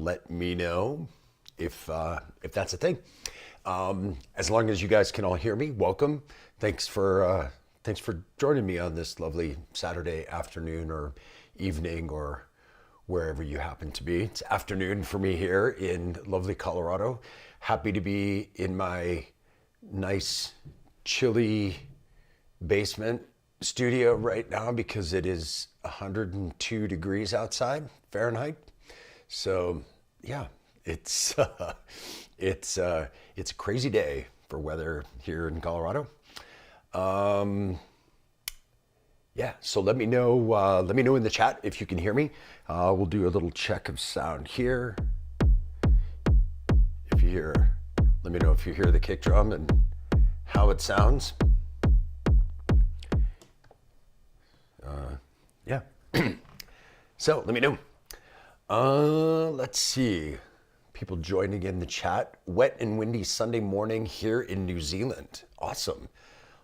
let me know if that's a thing. As long as you guys can all hear me, welcome. Thanks for joining me on this lovely Saturday afternoon or evening or wherever you happen to be. It's afternoon for me here in lovely Colorado. Happy to be in my nice, chilly basement studio right now because it is 102 degrees outside Fahrenheit. So yeah, it's a crazy day for weather here in Colorado. Yeah, so let me know in the chat if you can hear me. We'll do a little check of sound here. Let me know if you hear the kick drum and how it sounds. Yeah. So let me know. Let's see. People joining in the chat. Wet and windy Sunday morning here in New Zealand. Awesome.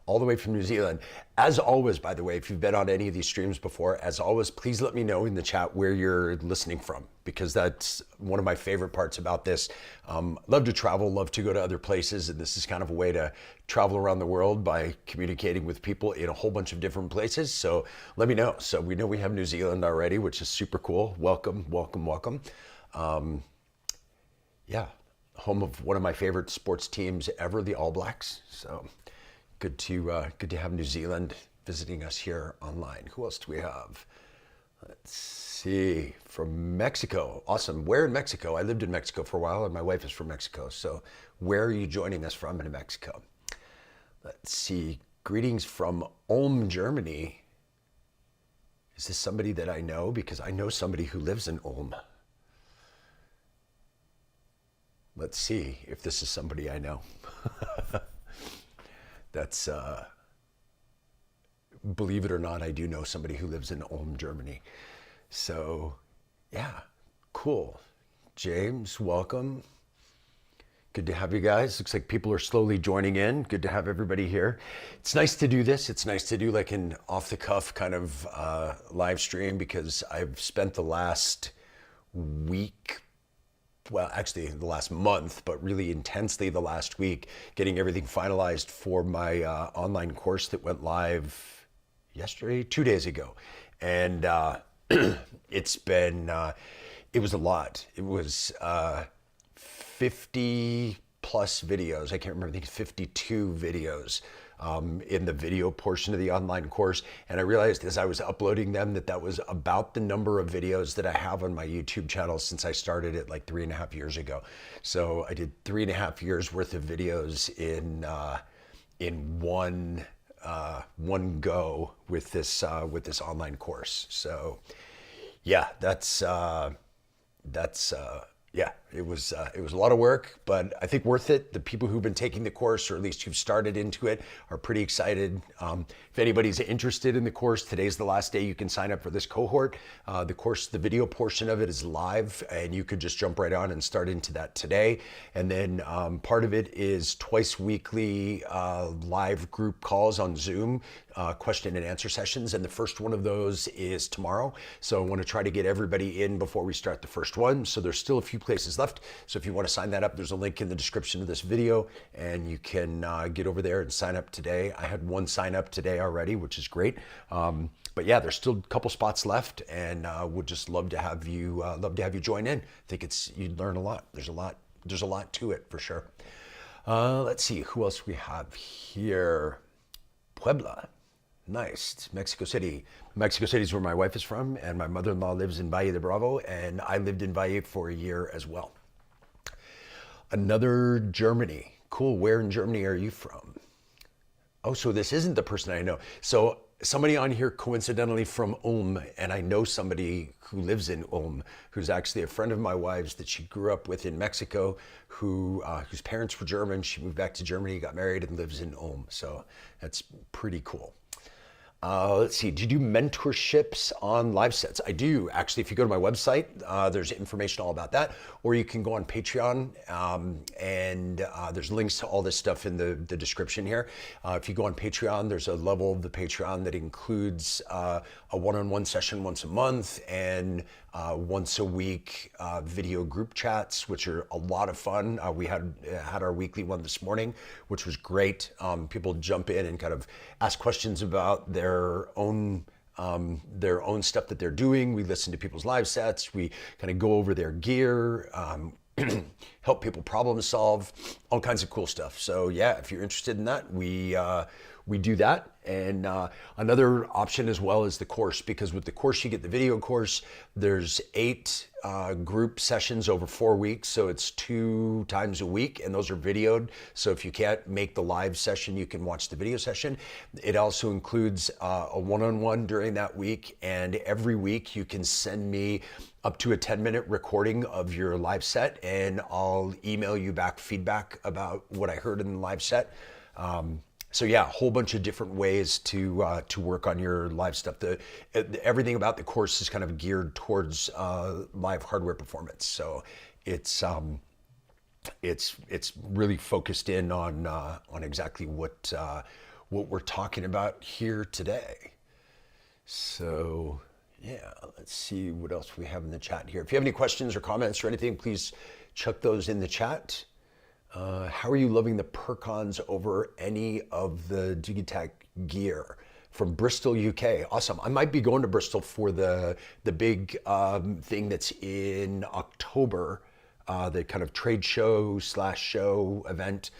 All the way from New Zealand. As always, by the way, if you've been on any of these streams before, as always, please let me know in the chat where you're listening from, because that's one of my favorite parts about this. Love to travel, love to go to other places, and this is kind of a way to travel around the world by communicating with people in a whole bunch of different places. So let me know. So we know we have New Zealand already, which is super cool. Welcome, welcome, welcome. Yeah, home of one of my favorite sports teams ever, the All Blacks. So good to have New Zealand visiting us here online. Who else do we have? Let's see, from Mexico. Awesome. Where in Mexico? I lived in Mexico for a while and my wife is from Mexico. So where are you joining us from in Mexico? Let's see, greetings from Ulm, Germany. Is this somebody that I know? Because I know somebody who lives in Ulm. Let's see if this is somebody I know. That's, believe it or not, I do know somebody who lives in Ulm, Germany. So yeah, cool. James, welcome. Good to have you guys. Looks like people are slowly joining in. Good to have everybody here. It's nice to do this. It's nice to do like an off the cuff kind of live stream, because I've spent the last week, well, actually the last month, but really intensely the last week, getting everything finalized for my online course that went live yesterday, 2 days ago. And it's been, it was a lot. It was 50 plus videos. I can't remember, I think 52 videos in the video portion of the online course. And I realized as I was uploading them that was about the number of videos that I have on my YouTube channel since I started it like 3.5 years ago. So I did 3.5 years worth of videos in one go with this online course. So yeah, yeah, it was a lot of work, but I think worth it. The people who've been taking the course, or at least who've started into it, are pretty excited. If anybody's interested in the course, today's the last day you can sign up for this cohort. The course, the video portion of it is live, and you could just jump right on and start into that today. And then part of it is twice weekly live group calls on Zoom, question and answer sessions. And the first one of those is tomorrow. So I want to try to get everybody in before we start the first one. So there's still a few places left. So if you want to sign that up, there's a link in the description of this video, and you can get over there and sign up today. I had one sign up today already, which is great. But yeah, there's still a couple spots left, and would just love to have you join in. I think you'd learn a lot. There's a lot to it for sure. Let's see who else we have here. Puebla. Nice. Mexico City. Mexico City is where my wife is from, and my mother-in-law lives in Valle de Bravo, and I lived in Valle for a year as well. Another Germany. Cool. Where in Germany are you from? Oh, so this isn't the person I know. So somebody on here coincidentally from Ulm, and I know somebody who lives in Ulm, who's actually a friend of my wife's that she grew up with in Mexico, whose parents were German. She moved back to Germany, got married, and lives in Ulm. So that's pretty cool. Let's see, do you do mentorships on live sets? I do, actually. If you go to my website, there's information all about that, or you can go on Patreon, and there's links to all this stuff in the description here. If you go on Patreon, there's a level of the Patreon that includes a one-on-one session once a month, and once a week video group chats, which are a lot of fun. We had our weekly one this morning, which was great. People jump in and kind of ask questions about their own stuff that they're doing. We listen to people's live sets. We kind of go over their gear, help people problem solve, all kinds of cool stuff. So yeah, if you're interested in that, we do that. And another option as well is the course, because with the course you get the video course. There's 8 group sessions over 4 weeks, so it's 2 times a week, and those are videoed. So if you can't make the live session, you can watch the video session. It also includes a one-on-one during that week, and every week you can send me up to a 10-minute recording of your live set, and I'll email you back feedback about what I heard in the live set. So yeah, a whole bunch of different ways to work on your live stuff. Everything about the course is kind of geared towards live hardware performance. So it's really focused in on exactly what we're talking about here today. So yeah, let's see what else we have in the chat here. If you have any questions or comments or anything, please chuck those in the chat. How are you loving the Perkons over any of the Digitakt gear? From Bristol, UK. Awesome. I might be going to Bristol for the big thing that's in October, the kind of trade show / show event,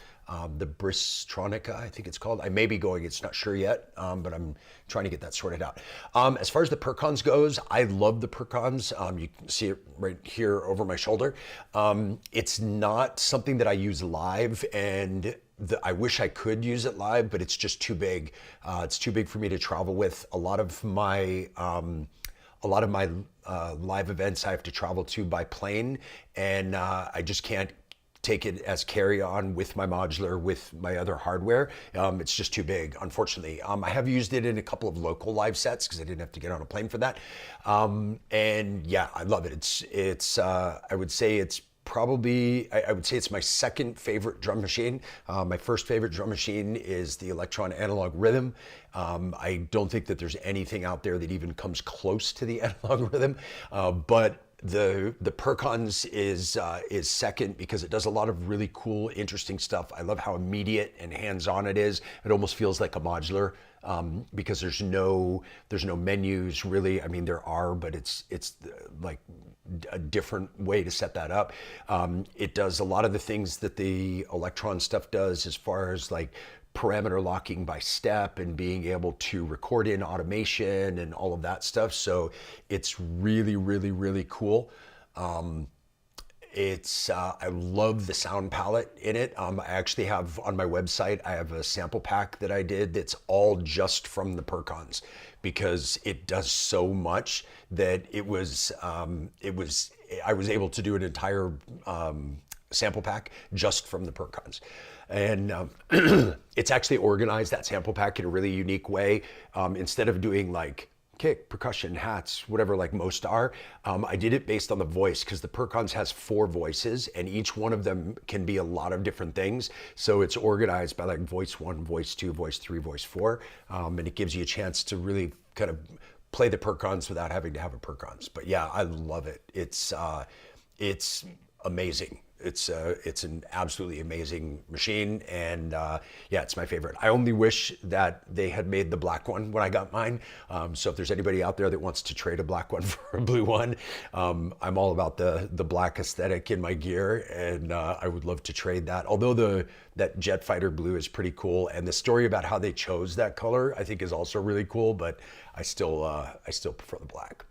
the Bristronica, I think it's called. I may be going, it's not sure yet, but I'm trying to get that sorted out. As far as the Perkons goes, I love the Perkons. You can see it right here over my shoulder. It's not something that I use live, and I wish I could use it live, but it's just too big. It's too big for me to travel with. A lot of my live events I have to travel to by plane, and I just can't take it as carry-on with my modular, with my other hardware. It's just too big, unfortunately. I have used it in a couple of local live sets because I didn't have to get on a plane for that. And yeah, I love it. I would say it's probably, I would say it's my second favorite drum machine. My first favorite drum machine is the Electron Analog Rhythm. I don't think that there's anything out there that even comes close to the Analog Rhythm, but the Perkons is second because it does a lot of really cool, interesting stuff. I love how immediate and hands-on it is. It almost feels like a modular because there's no menus really. I mean, there are, but it's like a different way to set that up. It does a lot of the things that the Electron stuff does, as far as like parameter locking by step and being able to record in automation and all of that stuff. So it's really, really, really cool. I love the sound palette in it. I actually have on my website, I have a sample pack that I did that's all just from the Perkons, because it does so much that I was able to do an entire sample pack just from the Perkons. And it's actually organized, that sample pack, in a really unique way. Instead of doing like kick, percussion, hats, whatever like most are, I did it based on the voice, because the Perkons has 4 voices and each one of them can be a lot of different things. So it's organized by like voice 1, voice 2, voice 3, voice 4. And it gives you a chance to really kind of play the Perkons without having to have a Perkons. But yeah, I love it. It's amazing. It's an absolutely amazing machine, and yeah, it's my favorite. I only wish that they had made the black one when I got mine. So if there's anybody out there that wants to trade a black one for a blue one, I'm all about the black aesthetic in my gear, and I would love to trade that. Although that Jet Fighter blue is pretty cool, and the story about how they chose that color I think is also really cool. But I still prefer the black.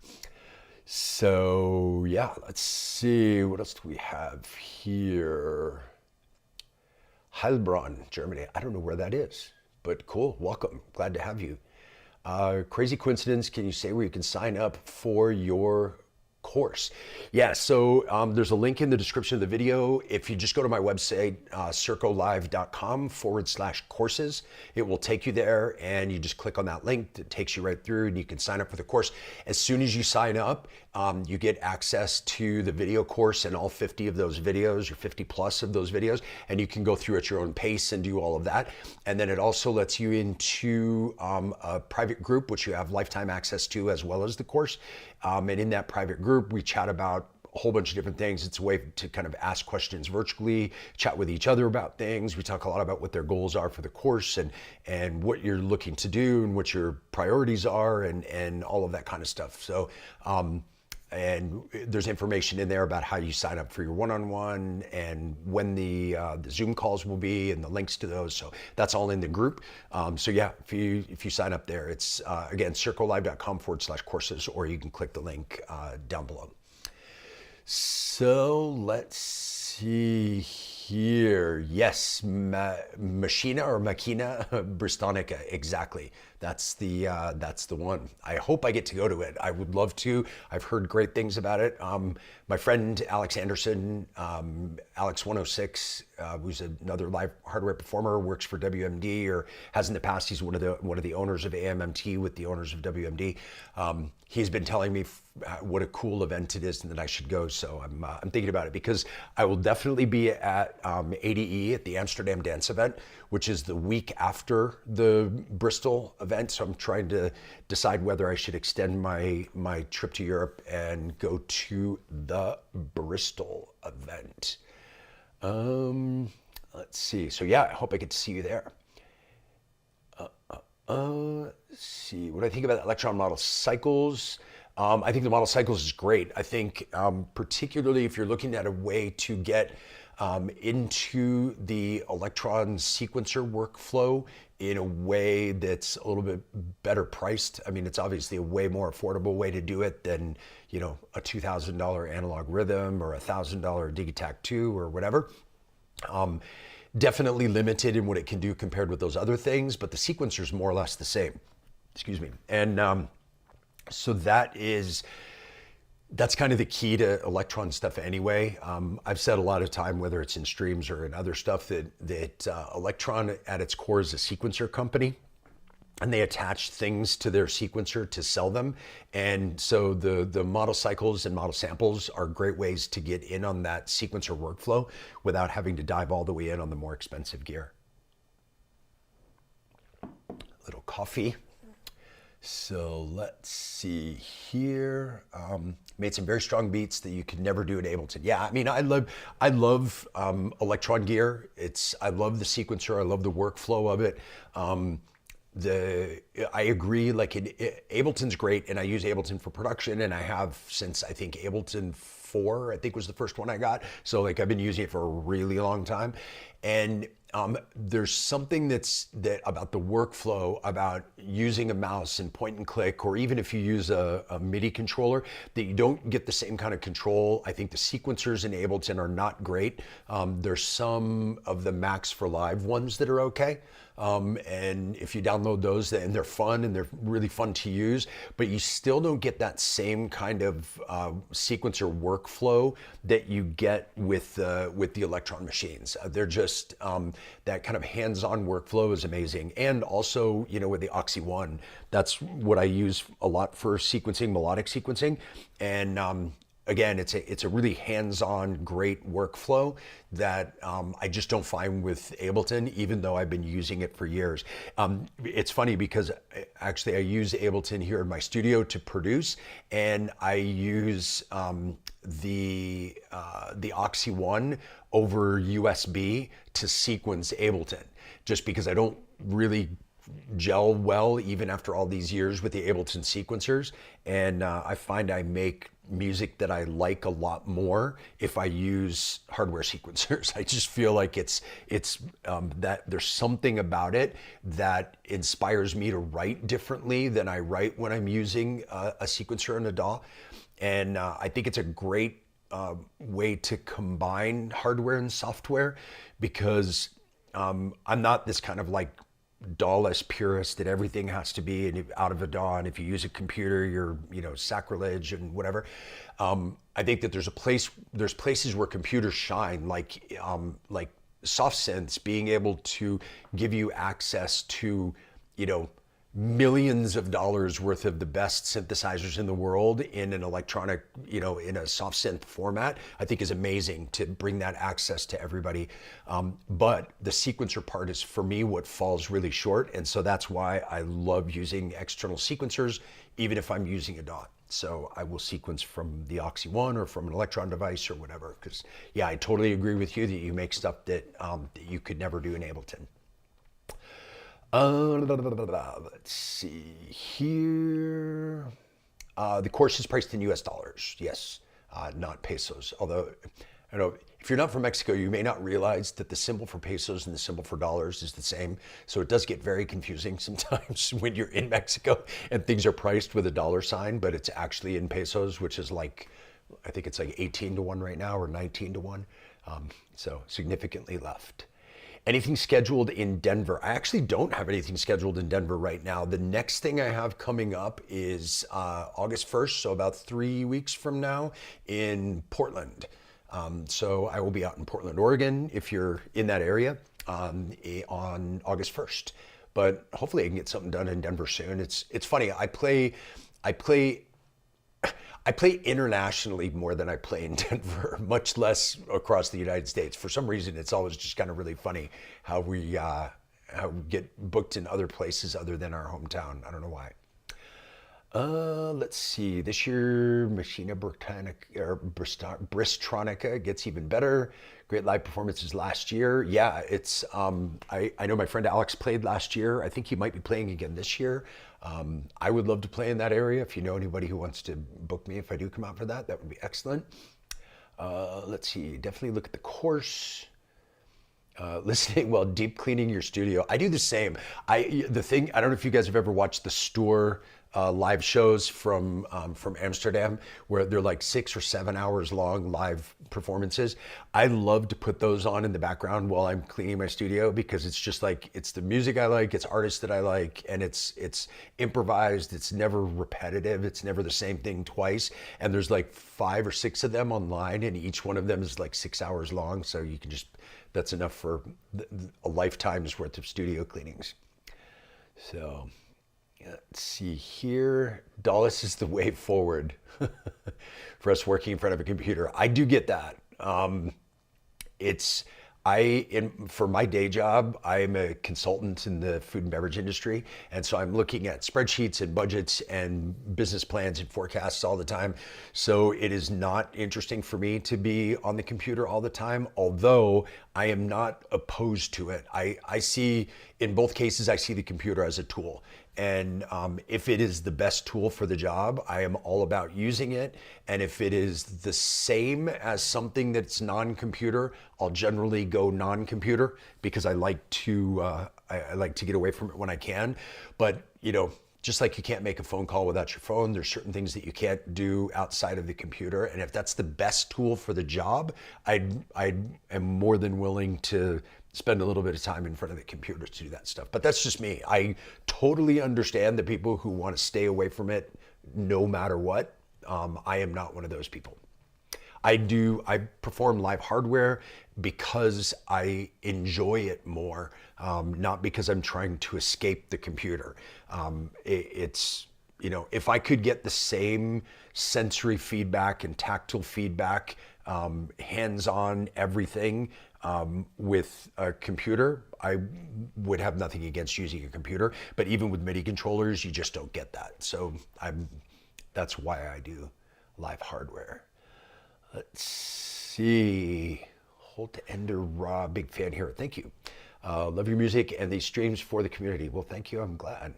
So yeah, let's see, what else do we have here? Heilbronn, Germany. I don't know where that is, but cool, welcome, glad to have you. Crazy coincidence, can you say where you can sign up for your course? Yeah, so there's a link in the description of the video. If you just go to my website, circolive.com/courses, it will take you there, and you just click on that link. It takes you right through, and you can sign up for the course. As soon as you sign up, you get access to the video course and all 50 of those videos, or 50 plus of those videos, and you can go through at your own pace and do all of that. And then it also lets you into a private group, which you have lifetime access to, as well as the course. And in that private group, we chat about a whole bunch of different things. It's a way to kind of ask questions virtually, chat with each other about things. We talk a lot about what their goals are for the course and what you're looking to do and what your priorities are and all of that kind of stuff. So, and there's information in there about how you sign up for your one-on-one and when the Zoom calls will be and the links to those. So that's all in the group. So yeah, if you sign up there, it's again, circlelive.com/courses, or you can click the link down below. So let's see here. Yes, Machina or Machina Bristonica, exactly. That's the one. I hope I get to go to it. I would love to. I've heard great things about it. My friend Alex Anderson, Alex106, who's another live hardware performer, works for WMD or has in the past. He's one of the owners of AMMT with the owners of WMD. He's been telling me what a cool event it is and that I should go. So I'm thinking about it because I will definitely be at ADE at the Amsterdam Dance event, which is the week after the Bristol event. So I'm trying to decide whether I should extend my trip to Europe and go to the Bristol event. Let's see. So yeah, I hope I get to see you there. Let's see what I think about Electron model cycles. I think the model cycles is great. I think particularly if you're looking at a way to get into the Electron sequencer workflow in a way that's a little bit better priced. I mean, it's obviously a way more affordable way to do it than, you know, a $2,000 analog rhythm or a $1,000 Digitakt 2 or whatever. Definitely limited in what it can do compared with those other things, but the sequencer is more or less the same. Excuse me. And so that's kind of the key to Electron stuff anyway. I've said a lot of time, whether it's in streams or in other stuff, that Electron at its core is a sequencer company. And they attach things to their sequencer to sell them. And so the model cycles and model samples are great ways to get in on that sequencer workflow without having to dive all the way in on the more expensive gear. A little coffee. So let's see here. Made some very strong beats that you could never do at Ableton. Yeah, I mean, I love Electron gear. I love the sequencer. I love the workflow of it. I agree, like Ableton's great, and I use Ableton for production, and I have since I think Ableton 4, I think was the first one I got. So like I've been using it for a really long time. And there's something that about the workflow, about using a mouse and point and click, or even if you use a MIDI controller, that you don't get the same kind of control. I think the sequencers in Ableton are not great. There's some of the Max for Live ones that are okay. And if you download those, and they're fun and they're really fun to use, but you still don't get that same kind of sequencer workflow that you get with the Electron machines. They're just that kind of hands-on workflow is amazing. And also, you know, with the Oxy One, that's what I use a lot for sequencing, melodic sequencing, and again, it's a really hands-on, great workflow that I just don't find with Ableton, even though I've been using it for years. It's funny because actually I use Ableton here in my studio to produce, and I use the Oxy One over USB to sequence Ableton, just because I don't really gel well even after all these years with the Ableton sequencers, and I find I make music that I like a lot more if I use hardware sequencers. I just feel like it's that there's something about it that inspires me to write differently than I write when I'm using a sequencer and a DAW. And I think it's a great way to combine hardware and software, because I'm not this kind of like DAW-less purist that everything has to be out of a DAW, and if you use a computer, you're, you know, sacrilege and whatever. I think that there's places where computers shine, like soft synths being able to give you access to, you know, millions of dollars worth of the best synthesizers in the world in an electronic, you know, in a soft synth format, I think is amazing to bring that access to everybody. But the sequencer part is, for me, what falls really short. And so that's why I love using external sequencers, even if I'm using a DAW. So I will sequence from the Oxy One or from an Electron device or whatever. Because yeah, I totally agree with you that you make stuff that, that you could never do in Ableton. Let's see here. The course is priced in US dollars, yes, not pesos. Although, I know if you're not from Mexico, you may not realize that the symbol for pesos and the symbol for dollars is the same. So it does get very confusing sometimes when you're in Mexico and things are priced with a dollar sign, but it's actually in pesos, which is like, I think it's like 18 to 1 right now or 19 to 1. So significantly left. Anything scheduled in Denver? I actually don't have anything scheduled in Denver right now. The next thing I have coming up is August 1st, so about 3 weeks from now, in Portland. So I will be out in Portland, Oregon, if you're in that area, on August 1st. But hopefully I can get something done in Denver soon. It's funny, I play internationally more than I play in Denver, much less across the United States. For some reason, it's always just kind of really funny how we get booked in other places other than our hometown. I don't know why. Let's see. This year, Machina Bristronica gets even better. Great live performances last year. Yeah, it's. I know my friend Alex played last year. I think he might be playing again this year. I would love to play in that area. If you know anybody who wants to book me, if I do come out for that, that would be excellent. Let's see. Definitely look at the course. Listening while deep cleaning your studio. I do the same. I don't know if you guys have ever watched the Store live shows from Amsterdam, where they're like 6 or 7 hours long live performances. I love to put those on in the background while I'm cleaning my studio, because it's just like, it's the music I like, it's artists that I like, and it's improvised, it's never repetitive, it's never the same thing twice. And there's like 5 or 6 of them online, and each one of them is like 6 hours long. So you can just, that's enough for a lifetime's worth of studio cleanings. So let's see here. Dallas is the way forward for us working in front of a computer. I do get that. For my day job, I'm a consultant in the food and beverage industry. And so I'm looking at spreadsheets and budgets and business plans and forecasts all the time. So it is not interesting for me to be on the computer all the time, although I am not opposed to it. I see, in both cases, I see the computer as a tool. And if it is the best tool for the job, I am all about using it. And if it is the same as something that's non-computer, I'll generally go non-computer, because I like to get away from it when I can. But just like you can't make a phone call without your phone, there's certain things that you can't do outside of the computer. And if that's the best tool for the job, I am more than willing to spend a little bit of time in front of the computer to do that stuff. But that's just me. I totally understand the people who want to stay away from it no matter what. I am not one of those people. I perform live hardware because I enjoy it more, not because I'm trying to escape the computer. If I could get the same sensory feedback and tactile feedback, hands-on everything, with a computer, I would have nothing against using a computer. But even with MIDI controllers, you just don't get that. So that's why I do live hardware. Let's see. Holt Ender Raw, big fan here. Thank you. Love your music and these streams for the community. Well, thank you. I'm glad.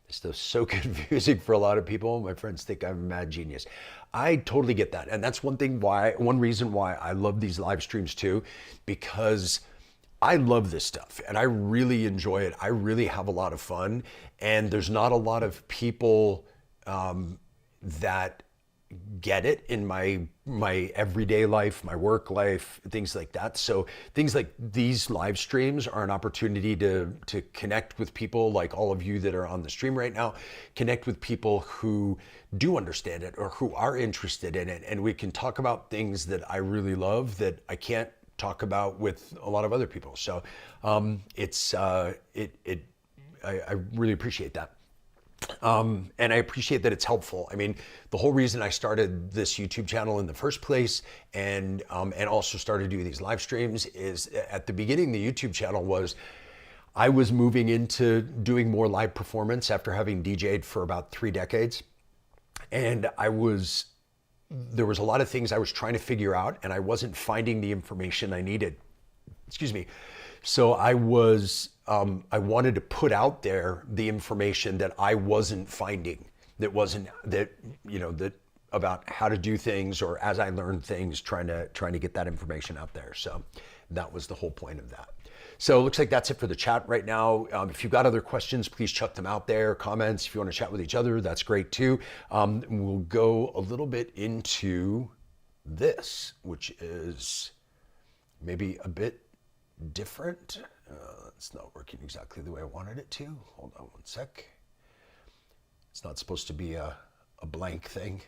It's so confusing for a lot of people. My friends think I'm a mad genius. I totally get that. And that's one reason why I love these live streams too, because I love this stuff and I really enjoy it. I really have a lot of fun. And there's not a lot of people that get it in my everyday life, my work life, things like that. So things like these live streams are an opportunity to connect with people like all of you that are on the stream right now, connect with people who do understand it or who are interested in it. And we can talk about things that I really love that I can't talk about with a lot of other people. So I really appreciate that. And I appreciate that it's helpful. I mean, the whole reason I started this YouTube channel in the first place and also started doing these live streams is at the beginning, the YouTube channel was, I was moving into doing more live performance after having DJ'd for about 3 decades. and there was a lot of things I was trying to figure out, and I wasn't finding the information I needed. Excuse me. So I wanted to put out there the information that I wasn't finding, that about how to do things, or as I learned things, trying to get that information out there. So that was the whole point of that. So it looks like that's it for the chat right now. If you've got other questions, please chuck them out there. Comments, if you want to chat with each other, that's great too. We'll go a little bit into this, which is maybe a bit different. It's not working exactly the way I wanted it to. Hold on one sec. It's not supposed to be a blank thing.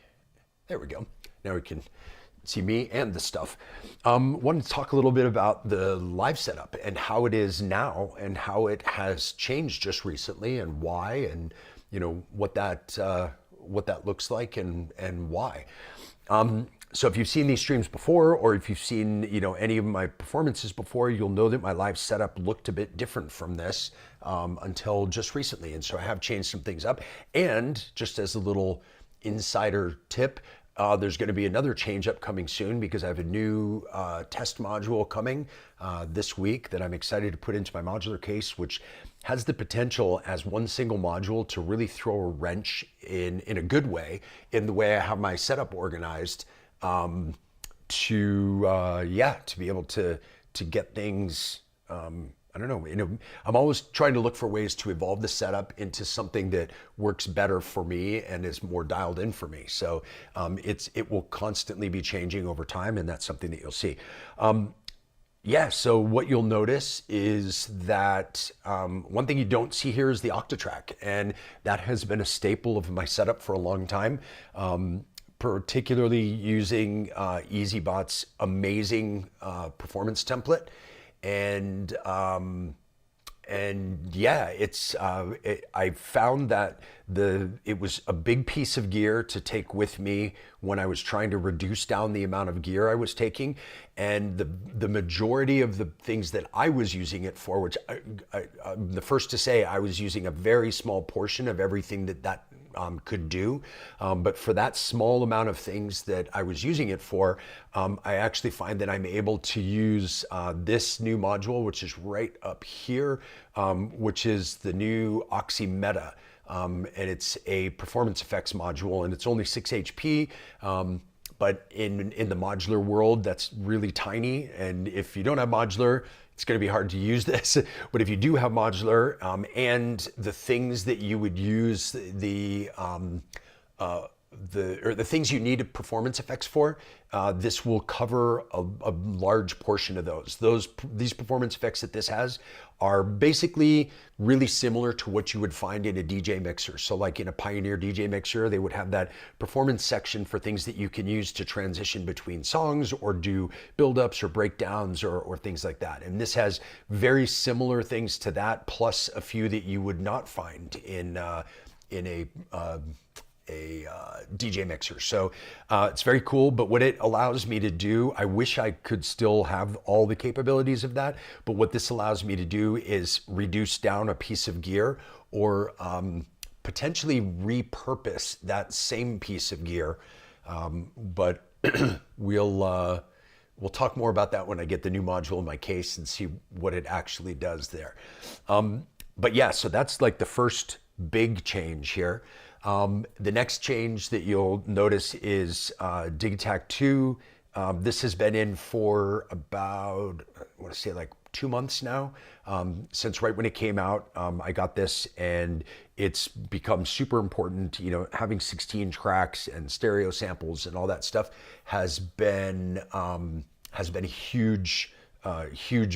There we go. Now we can see me and the stuff. Wanted to talk a little bit about the live setup and how it is now and how it has changed just recently, and why, and what that looks like and why. So if you've seen these streams before, or if you've seen any of my performances before, you'll know that my live setup looked a bit different from this until just recently, and so I have changed some things up. And just as a little insider tip, there's going to be another change up coming soon, because I have a new test module coming this week that I'm excited to put into my modular case, which has the potential as one single module to really throw a wrench in a good way in the way I have my setup organized, to be able to get things. I don't know, I'm always trying to look for ways to evolve the setup into something that works better for me and is more dialed in for me. So it will constantly be changing over time, and that's something that you'll see. So what you'll notice is that one thing you don't see here is the Octatrack, and that has been a staple of my setup for a long time. Particularly using EasyBot's amazing performance template. I found that it was a big piece of gear to take with me when I was trying to reduce down the amount of gear I was taking, and the majority of the things that I was using it for, which I'm the first to say I was using a very small portion of everything that could do, but for that small amount of things that I was using it for, I actually find that I'm able to use this new module, which is right up here, which is the new Oxy Meta, and it's a performance effects module, and it's only 6 HP. But in the modular world, that's really tiny, and if you don't have modular, it's going to be hard to use this. But if you do have modular, and the things that you would use the things you need performance effects for, this will cover a large portion of those. These performance effects that this has are basically really similar to what you would find in a DJ mixer. So like in a Pioneer DJ mixer, they would have that performance section for things that you can use to transition between songs or do build-ups or breakdowns or things like that. And this has very similar things to that, plus a few that you would not find in a DJ mixer. So it's very cool, but what it allows me to do, I wish I could still have all the capabilities of that, but what this allows me to do is reduce down a piece of gear, or potentially repurpose that same piece of gear. But we'll talk more about that when I get the new module in my case and see what it actually does there. But yeah, so that's like the first big change here. The next change that you'll notice is Digitakt 2. This has been in for about, I want to say like 2 months now. Since right when it came out, I got this, and it's become super important. Having 16 tracks and stereo samples and all that stuff has been a huge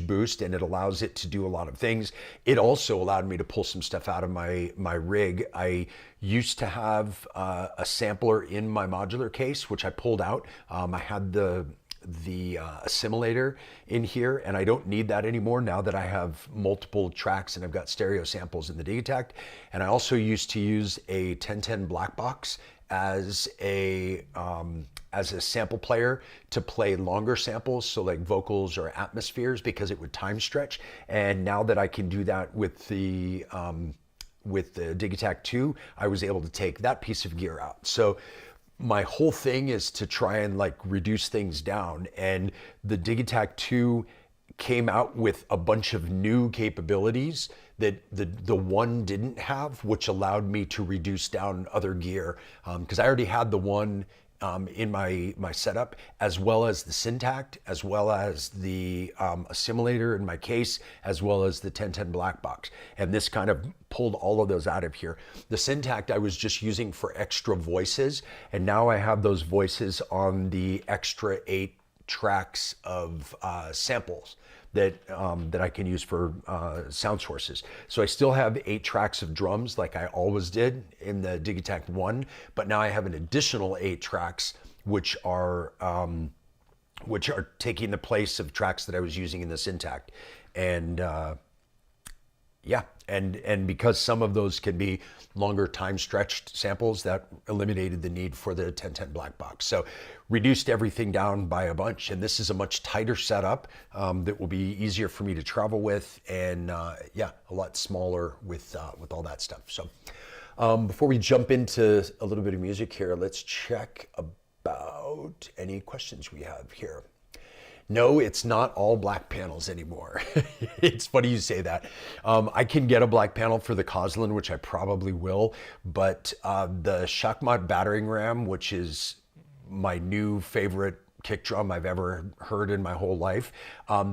boost, and it allows it to do a lot of things. It also allowed me to pull some stuff out of my rig. I used to have a sampler in my modular case, which I pulled out. I had the assimilator in here, and I don't need that anymore now that I have multiple tracks and I've got stereo samples in the Digitakt. And I also used to use a 1010 black box as a sample player to play longer samples, so like vocals or atmospheres, because it would time stretch. And now that I can do that with the with the Digitakt 2, I was able to take that piece of gear out. So my whole thing is to try and like reduce things down. And the Digitakt 2 came out with a bunch of new capabilities that the one didn't have, which allowed me to reduce down other gear. Because I already had the one in my setup, as well as the Syntakt, as well as the assimilator in my case, as well as the 1010 black box. And this kind of pulled all of those out of here. The Syntakt I was just using for extra voices, and now I have those voices on the extra 8 tracks of samples that I can use for sound sources. So I still have 8 tracks of drums like I always did in the Digitakt 1, but now I have an additional 8 tracks which are taking the place of tracks that I was using in the Syntakt. And yeah, and because some of those can be longer time stretched samples, that eliminated the need for the 1010 black box. So reduced everything down by a bunch, and this is a much tighter setup that will be easier for me to travel with, and yeah, a lot smaller with all that stuff. So before we jump into a little bit of music here, let's check about any questions we have here. No, it's not all black panels anymore. It's funny you say that. I can get a black panel for the Coslin, which I probably will, but the Shakmat Battering Ram, which is my new favorite kick drum I've ever heard in my whole life,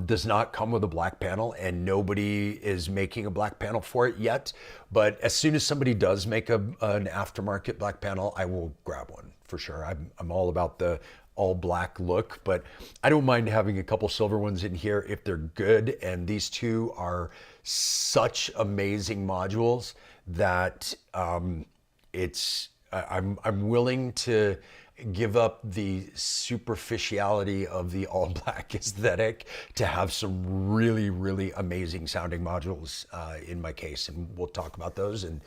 does not come with a black panel, and nobody is making a black panel for it yet. But as soon as somebody does make an aftermarket black panel, I will grab one for sure. I'm all about the all black look, but I don't mind having a couple silver ones in here if they're good. And these two are such amazing modules that I'm willing to give up the superficiality of the all black aesthetic to have some really, really amazing sounding modules in my case. And we'll talk about those in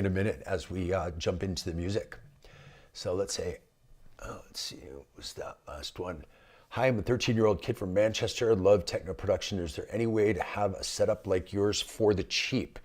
a minute as we jump into the music. So let's see, what was that last one? Hi, I'm a 13-year-old kid from Manchester. I love techno production. Is there any way to have a setup like yours for the cheap?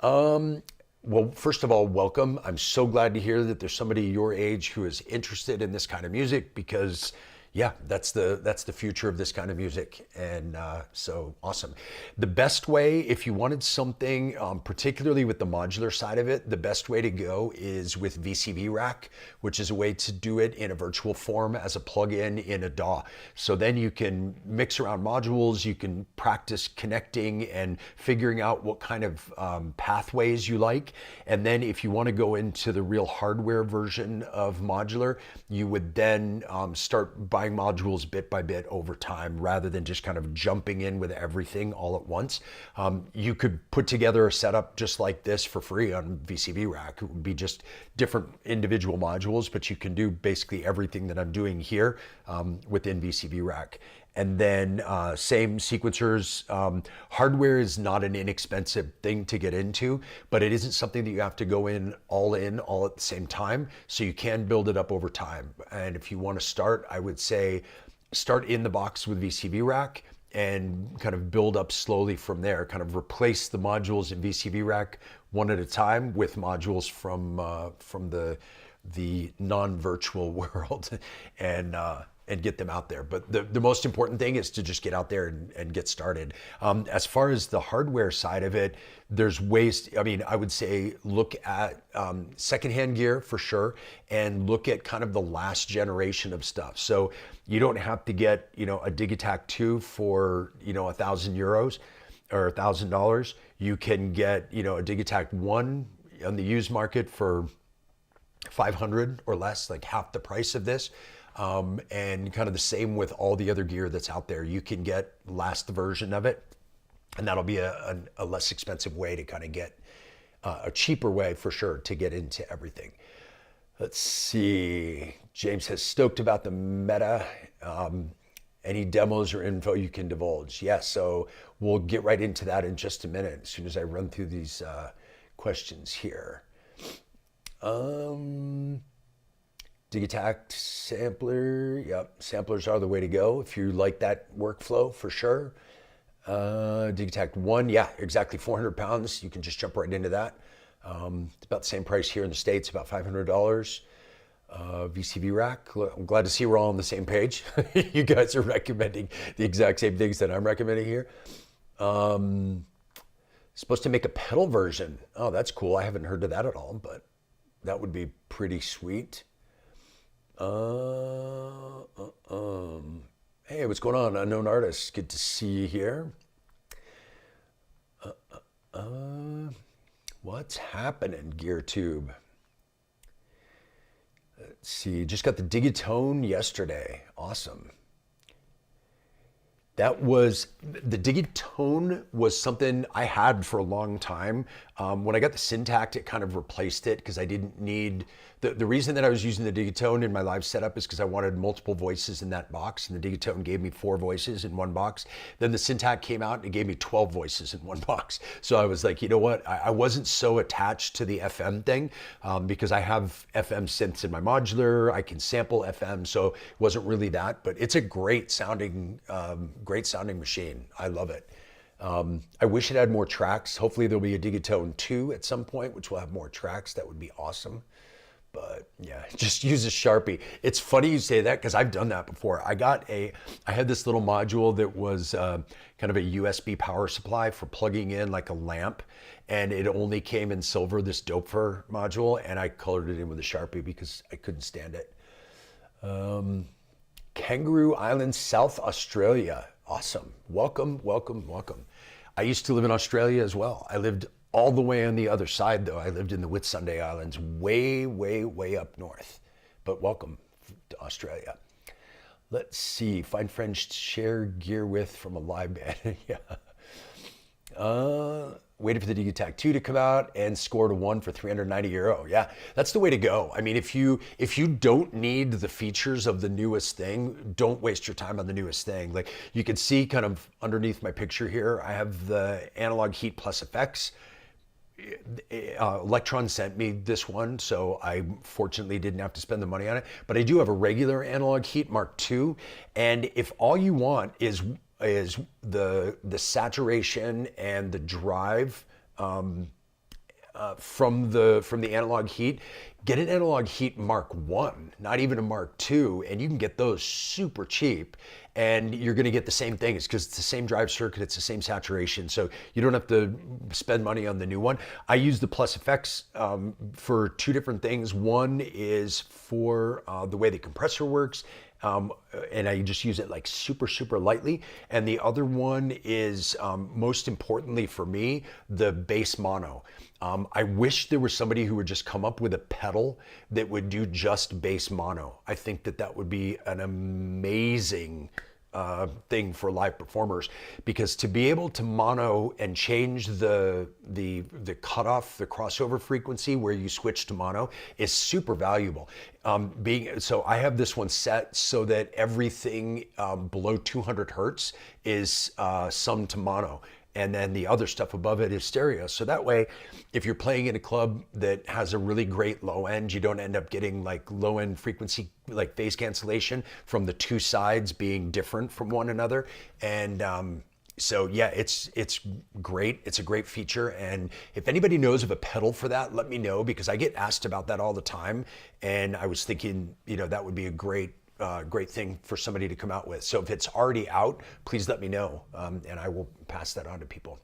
Well, first of all, welcome. I'm so glad to hear that there's somebody your age who is interested in this kind of music, because yeah, that's the future of this kind of music. And so awesome. The best way, if you wanted something, particularly with the modular side of it, the best way to go is with VCV Rack, which is a way to do it in a virtual form as a plugin in a DAW. So then you can mix around modules, you can practice connecting and figuring out what kind of pathways you like. And then if you want to go into the real hardware version of modular, you would then start buying modules bit by bit over time, rather than just kind of jumping in with everything all at once. You could put together a setup just like this for free on VCV Rack. It would be just different individual modules, but you can do basically everything that I'm doing here within VCV Rack. And then same sequencers. Hardware is not an inexpensive thing to get into, but it isn't something that you have to go in all at the same time. So you can build it up over time. And if you want to start, I would say start in the box with VCV Rack and kind of build up slowly from there. Kind of replace the modules in VCV Rack one at a time with modules from the non-virtual world, and get them out there. But the most important thing is to just get out there and get started. As far as the hardware side of it, there's ways, I would say look at secondhand gear for sure, and look at kind of the last generation of stuff. So you don't have to get, a Digitakt 2 for, €1,000 or $1,000. You can get, a Digitakt 1 on the used market for 500 or less, like half the price of this. And kind of the same with all the other gear that's out there. You can get last version of it, and that'll be a less expensive way to kind of get a cheaper way for sure to get into everything. Let's see. James says, stoked about the Meta. Any demos or info you can divulge? Yeah, so we'll get right into that in just a minute as soon as I run through these questions here. Digitakt sampler, yep, samplers are the way to go if you like that workflow for sure. Digitakt 1, yeah, exactly, 400 pounds, you can just jump right into that. It's about the same price here in the States, about $500. VCV rack. I'm glad to see we're all on the same page. You guys are recommending the exact same things that I'm recommending here. Supposed to make a pedal version. Oh, that's cool. I haven't heard of that at all, but that would be pretty sweet. Hey, what's going on, unknown artists? Good to see you here. What's happening, GearTube? Let's see, just got the Digitone yesterday. Awesome. The Digitone was something I had for a long time. When I got the Syntakt, it kind of replaced it because I didn't need, the reason that I was using the Digitone in my live setup is because I wanted multiple voices in that box, and the Digitone gave me 4 voices in one box. Then the Syntakt came out and it gave me 12 voices in one box. So I was like, you know what? I wasn't so attached to the FM thing because I have FM synths in my modular. I can sample FM, so it wasn't really that, but it's a great sounding machine. I love it. I wish it had more tracks. Hopefully there'll be a Digitone 2 at some point, which will have more tracks. That would be awesome. But yeah, just use a Sharpie. It's funny you say that because I've done that before. I had this little module that was kind of a USB power supply for plugging in like a lamp, and it only came in silver, this Doepfer module, and I colored it in with a Sharpie because I couldn't stand it. Kangaroo Island, South Australia. Awesome. Welcome, welcome, welcome. I used to live in Australia as well. I lived all the way on the other side though. I lived in the Whitsunday Islands, way, way, way up north. But welcome to Australia. Let's see, find friends to share gear with from a live band. Yeah. Waited for the Digitakt 2 to come out and scored a 1 for €390. Yeah, that's the way to go. I mean, if you don't need the features of the newest thing, don't waste your time on the newest thing. Like you can see kind of underneath my picture here, I have the Analog Heat Plus effects. Electron sent me this one, so I fortunately didn't have to spend the money on it. But I do have a regular Analog Heat Mark II, and if all you want is the saturation and the drive from the Analog Heat, get an Analog Heat Mark I, not even a Mark II, and you can get those super cheap, and you're going to get the same thing. It's because it's the same drive circuit, it's the same saturation, so you don't have to spend money on the new one. I use the Plus Effects for 2 different things. One is for the way the compressor works, and I just use it like super, super lightly. And the other one is, most importantly for me, the bass mono. I wish there was somebody who would just come up with a pedal that would do just bass mono. I think that would be an amazing thing for live performers, because to be able to mono and change the cutoff, the crossover frequency where you switch to mono is super valuable. So I have this one set so that everything below 200 hertz is summed to mono, and then the other stuff above it is stereo. So that way, if you're playing in a club that has a really great low end, you don't end up getting like low end frequency, like phase cancellation from the 2 sides being different from one another. And so yeah, it's great. It's a great feature. And if anybody knows of a pedal for that, let me know, because I get asked about that all the time. And I was thinking, that would be a great thing for somebody to come out with. So if it's already out, please let me know, and I will pass that on to people.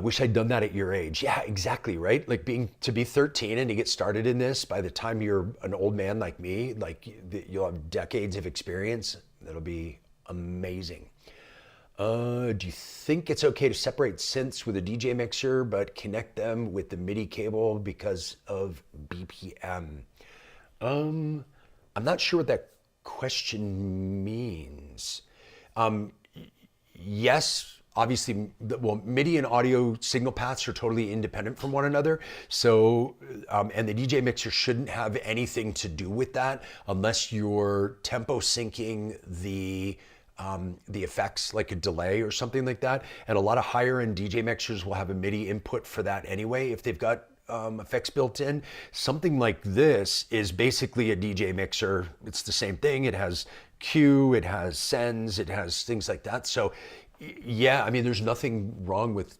Wish I'd done that at your age. Yeah, exactly, right? Like to be 13 and to get started in this, by the time you're an old man like me, like you'll have decades of experience. That'll be amazing. Do you think it's okay to separate synths with a DJ mixer but connect them with the MIDI cable because of BPM? I'm not sure what that question means. Yes, obviously, MIDI and audio signal paths are totally independent from one another. So, and the DJ mixer shouldn't have anything to do with that unless you're tempo syncing the effects, like a delay or something like that. And a lot of higher end DJ mixers will have a MIDI input for that anyway, if they've got effects built in. Something like this is basically a DJ mixer. It's the same thing. It has Q, it has sends, it has things like that. So Yeah, I mean, there's nothing wrong with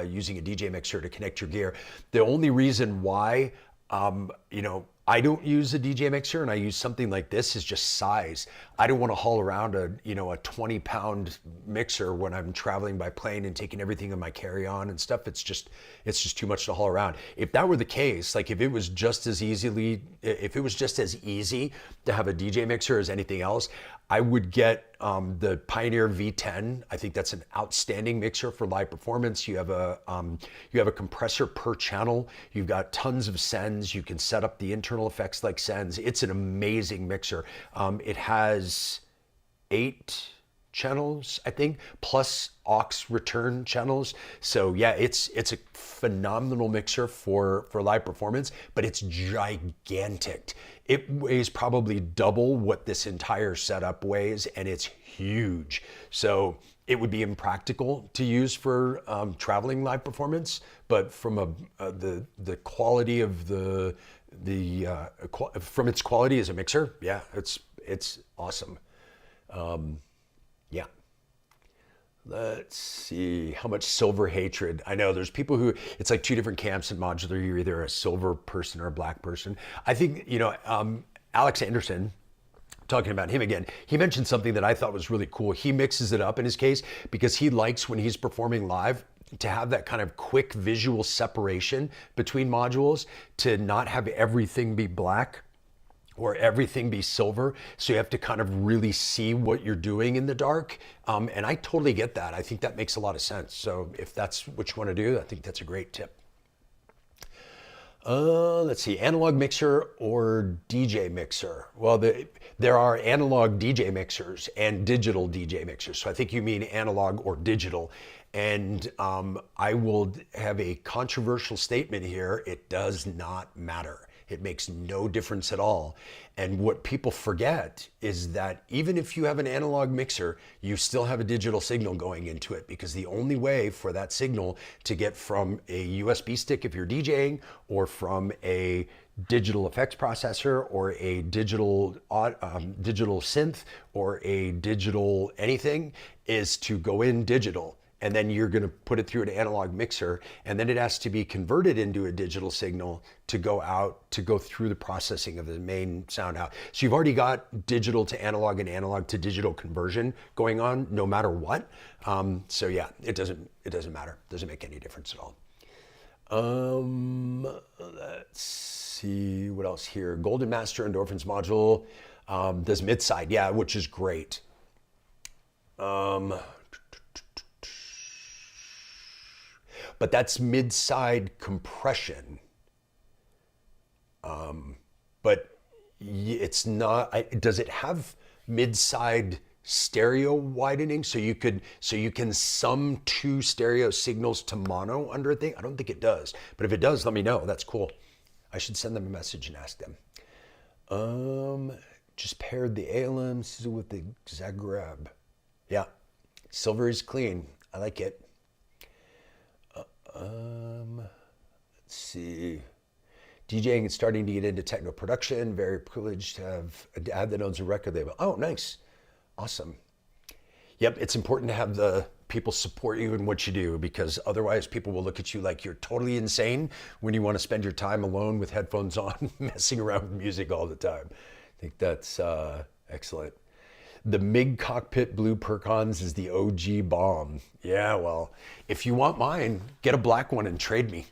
using a DJ mixer to connect your gear. The only reason why, I don't use a DJ mixer and I use something like this is just size. I don't want to haul around a 20-pound mixer when I'm traveling by plane and taking everything in my carry-on and stuff. It's just too much to haul around. If that were the case, like if it was just as easy to have a DJ mixer as anything else, I would get the Pioneer V10. I think that's an outstanding mixer for live performance. You have a compressor per channel. You've got tons of sends. You can set up the internal effects like sends. It's an amazing mixer. It has 8 channels, I think, plus aux return channels. So yeah, it's a phenomenal mixer for live performance, but it's gigantic. It weighs probably double what this entire setup weighs, and it's huge. So it would be impractical to use for traveling live performance, but from the quality of from its quality as a mixer, yeah, it's awesome. Yeah. Let's see, how much silver hatred. I know there's people who, it's like two different camps in modular. You're either a silver person or a black person. I think, Alex Anderson, talking about him again, he mentioned something that I thought was really cool. He mixes it up in his case because he likes, when he's performing live, to have that kind of quick visual separation between modules, to not have everything be black or everything be silver. So you have to kind of really see what you're doing in the dark. And I totally get that. I think that makes a lot of sense. So if that's what you want to do, I think that's a great tip. Let's see, analog mixer or DJ mixer? Well, there are analog DJ mixers and digital DJ mixers. So I think you mean analog or digital. And I will have a controversial statement here. It does not matter. It makes no difference at all. And what people forget is that even if you have an analog mixer, you still have a digital signal going into it, because the only way for that signal to get from a USB stick if you're DJing, or from a digital effects processor, or a digital synth, or a digital anything, is to go in digital. And then you're going to put it through an analog mixer, and then it has to be converted into a digital signal to go out, to go through the processing of the main sound out. So you've already got digital to analog and analog to digital conversion going on, no matter what. So yeah, it doesn't matter. It doesn't make any difference at all. Let's see what else here. Golden Master Endorphins module does mid-side, yeah, which is great. But that's mid-side compression. But it's not, does it have mid-side stereo widening? So you can sum 2 stereo signals to mono under a thing? I don't think it does. But if it does, let me know. That's cool. I should send them a message and ask them. Just paired the ALMs with the Zagreb. Yeah, silver is clean. I like it. Let's see. DJing is starting to get into techno production. Very privileged to have a dad that owns a record label. Oh, nice. Awesome. Yep, it's important to have the people support you in what you do, because otherwise people will look at you like you're totally insane when you want to spend your time alone with headphones on, messing around with music all the time. I think that's excellent. The MIG Cockpit Blue Perkons is the OG bomb. Yeah, well, if you want mine, get a black one and trade me,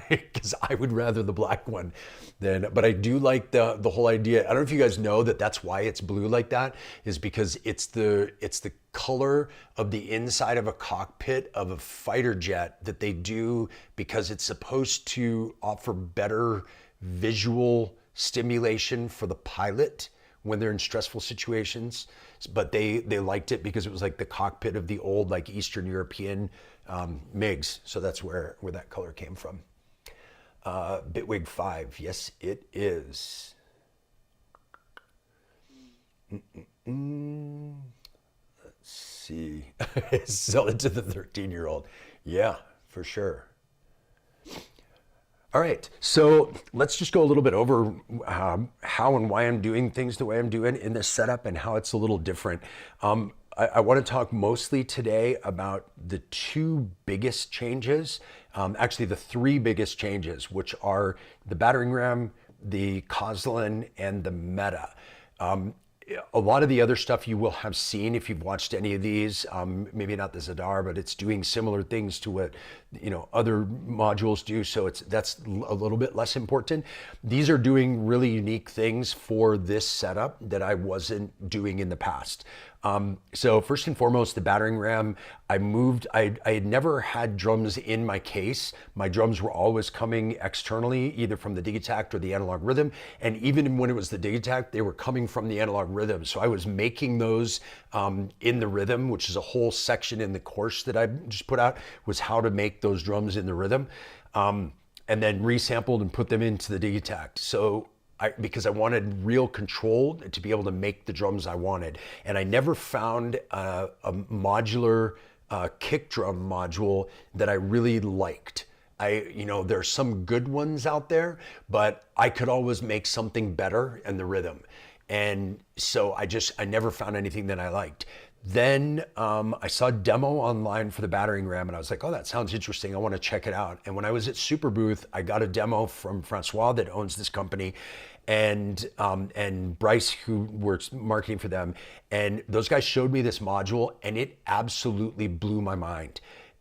because I would rather the black one but I do like the whole idea. I don't know if you guys know that that's why it's blue like that, is because it's the color of the inside of a cockpit of a fighter jet that they do, because it's supposed to offer better visual stimulation for the pilot when they're in stressful situations. But they liked it because it was like the cockpit of the old, like Eastern European MiGs. So that's where that color came from. Bitwig 5, yes it is. Let's see. Sell it to the 13-year-old. Yeah, for sure. All right, so let's just go a little bit over how and why I'm doing things the way I'm doing in this setup, and how it's a little different. I want to talk mostly today about the two biggest changes, actually the three biggest changes, which are the Battering Ram, the Coslin, and the Meta. A lot of the other stuff you will have seen if you've watched any of these, maybe not the Zadar, but it's doing similar things to what other modules do. So that's a little bit less important. These are doing really unique things for this setup that I wasn't doing in the past. So first and foremost, the Battering Ram, I had never had drums in my case. My drums were always coming externally, either from the Digitakt or the Analog Rhythm. And even when it was the Digitakt, they were coming from the Analog Rhythm. So I was making those in the Rhythm, which is a whole section in the course that I just put out, was how to make those drums in the Rhythm. And then resampled and put them into the Digitakt. So because I wanted real control to be able to make the drums I wanted. And I never found a modular kick drum module that I really liked. There's some good ones out there, but I could always make something better in the Rhythm. And so I never found anything that I liked. Then I saw a demo online for the Battering Ram and I was like, oh, that sounds interesting. I want to check it out. And when I was at Super Booth, I got a demo from Francois that owns this company and Bryce, who works marketing for them. And those guys showed me this module and it absolutely blew my mind.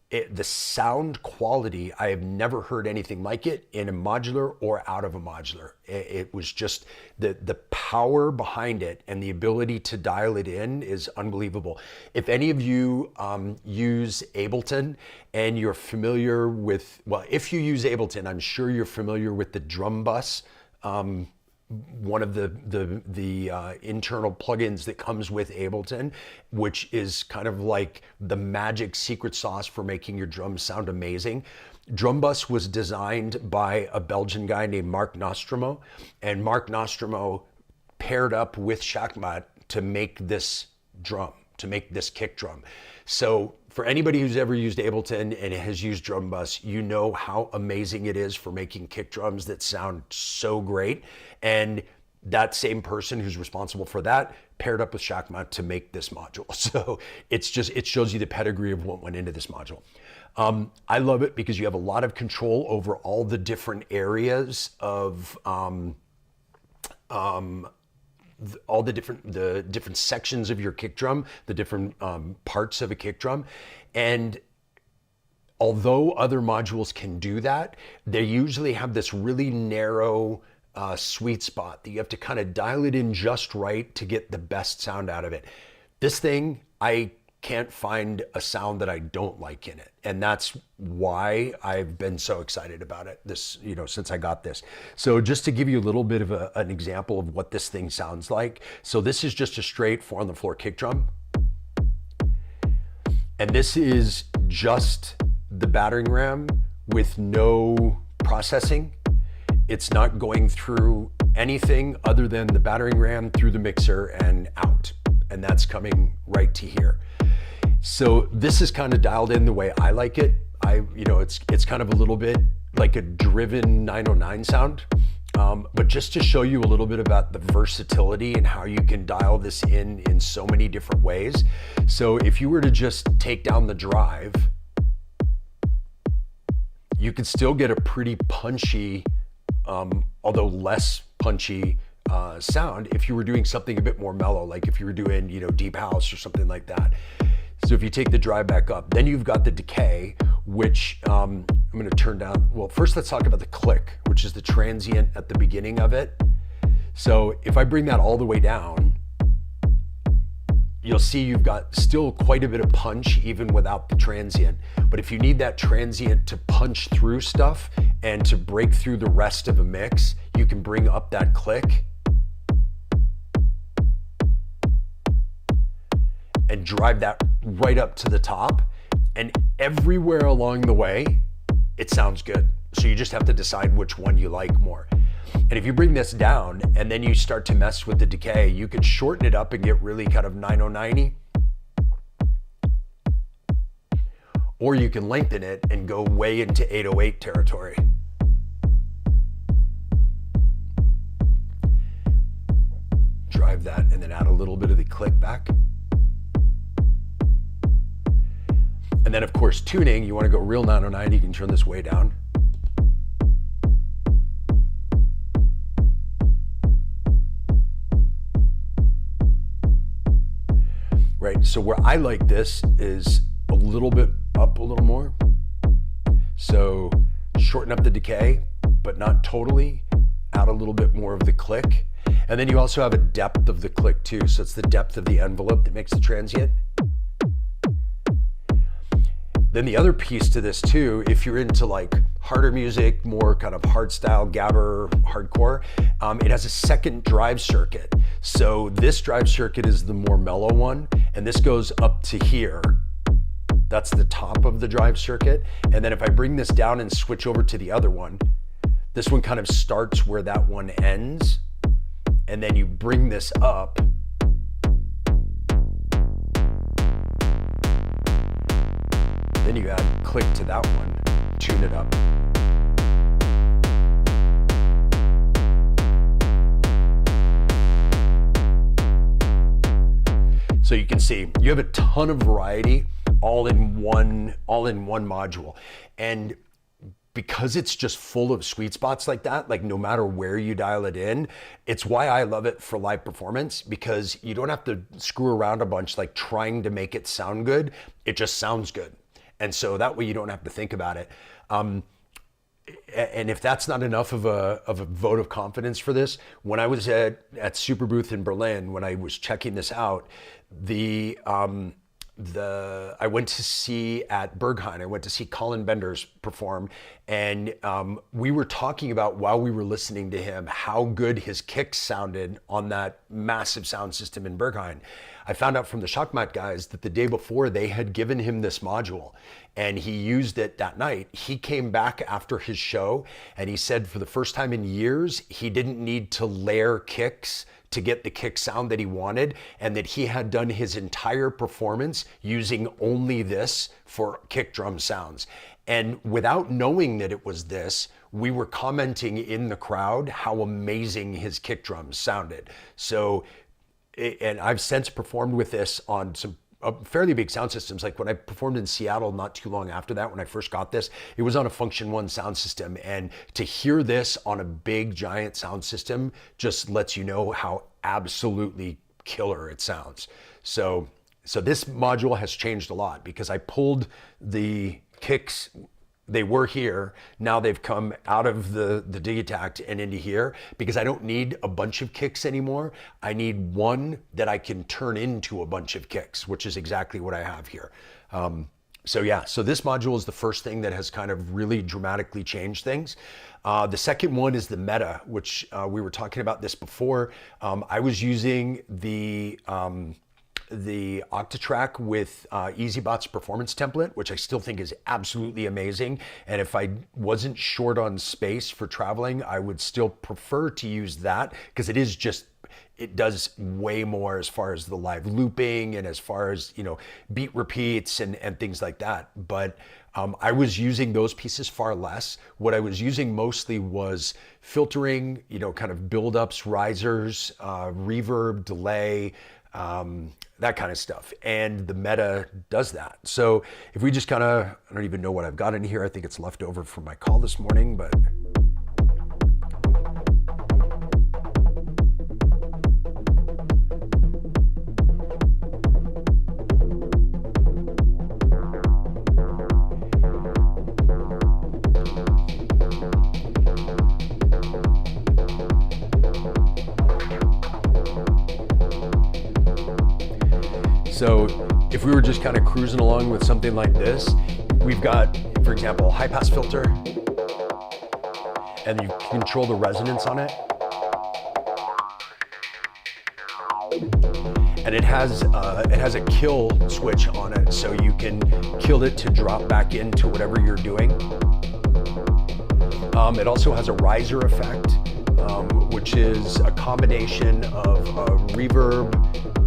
The sound quality, I have never heard anything like it in a modular or out of a modular. It was just the power behind it and the ability to dial it in is unbelievable. If any of you use Ableton and you're familiar with, well, if you use Ableton, I'm sure you're familiar with the drum bus. One of the internal plugins that comes with Ableton, which is kind of like the magic secret sauce for making your drums sound amazing. Drum Bus was designed by a Belgian guy named Mark Nostromo, and Mark Nostromo paired up with Shakmat to make this drum, to make this kick drum. So for anybody who's ever used Ableton and has used Drum Bus, you know how amazing it is for making kick drums that sound so great. And that same person who's responsible for that paired up with Shakmat to make this module. So it shows you the pedigree of what went into this module. I love it because you have a lot of control over all the different areas of all the different sections of your kick drum, the different parts of a kick drum. And although other modules can do that, they usually have this really narrow sweet spot that you have to kind of dial it in just right to get the best sound out of it. This thing, I can't find a sound that I don't like in it. And that's why I've been so excited about it since I got this. So just to give you a little bit of an example of what this thing sounds like. So this is just a straight 4 on the floor kick drum. And this is just the Battering Ram with no processing. It's not going through anything other than the Battering Ram through the mixer and out. And that's coming right to here. So this is kind of dialed in the way I like it. It's kind of a little bit like a driven 909 sound. But just to show you a little bit about the versatility and how you can dial this in so many different ways. So if you were to just take down the drive, you could still get a pretty punchy, although less punchy sound if you were doing something a bit more mellow, like if you were doing, deep house or something like that. So if you take the drive back up, then you've got the decay, which I'm going to turn down. Well, first let's talk about the click, which is the transient at the beginning of it. So if I bring that all the way down, you'll see you've got still quite a bit of punch even without the transient. But if you need that transient to punch through stuff and to break through the rest of a mix, you can bring up that click and drive that right up to the top. And everywhere along the way, it sounds good. So you just have to decide which one you like more. And if you bring this down and then you start to mess with the decay, you could shorten it up and get really kind of 909-y. Or you can lengthen it and go way into 808 territory. Drive that and then add a little bit of the click back. And then of course tuning, you want to go real 909, you can turn this way down. Right, so where I like this is a little bit up a little more. So shorten up the decay, but not totally. Add a little bit more of the click. And then you also have a depth of the click too. So it's the depth of the envelope that makes the transient. Then the other piece to this too, if you're into like harder music, more kind of hard style, gabber, hardcore, it has a second drive circuit. So this drive circuit is the more mellow one, and this goes up to here. That's the top of the drive circuit. And then if I bring this down and switch over to the other one, this one kind of starts where that one ends. And then you bring this up. Then you add click to that one, tune it up. So you can see you have a ton of variety all in one module. And because it's just full of sweet spots like that, like no matter where you dial it in, it's why I love it for live performance, because you don't have to screw around a bunch like trying to make it sound good. It just sounds good. And so that way you don't have to think about it. And if that's not enough of a vote of confidence for this, when I was at Superbooth in Berlin, when I was checking this out, I went to see at Berghain, I went to see Colin Benders perform, and we were talking about, while we were listening to him, how good his kicks sounded on that massive sound system in Berghain. I found out from the Shockmat guys that the day before they had given him this module and he used it that night. He came back after his show and he said for the first time in years, he didn't need to layer kicks to get the kick sound that he wanted, and that he had done his entire performance using only this for kick drum sounds. And without knowing that it was this, we were commenting in the crowd how amazing his kick drums sounded. So, and I've since performed with this on some fairly big sound systems. Like when I performed in Seattle not too long after that, when I first got this, it was on a Function 1 sound system. And to hear this on a big giant sound system just lets you know how absolutely killer it sounds. So this module has changed a lot because I pulled the kicks. They were here, now they've come out of the Digitakt and into here, because I don't need a bunch of kicks anymore. I need one that I can turn into a bunch of kicks, which is exactly what I have here. So this module is the first thing that has kind of really dramatically changed things. The second one is the meta, which we were talking about this before. I was using the Octatrack with EasyBot's performance template, which I still think is absolutely amazing. And if I wasn't short on space for traveling, I would still prefer to use that, because it does way more as far as the live looping and as far as, beat repeats and things like that. But I was using those pieces far less. What I was using mostly was filtering, kind of build-ups, risers, reverb, delay, that kind of stuff. And the meta does that. So if we just I don't even know what I've got in here. I think it's left over from my call this morning, but. So if we were just kind of cruising along with something like this, we've got, for example, a high pass filter, and you control the resonance on it. And it has a kill switch on it, so you can kill it to drop back into whatever you're doing. It also has a riser effect, which is a combination of a reverb,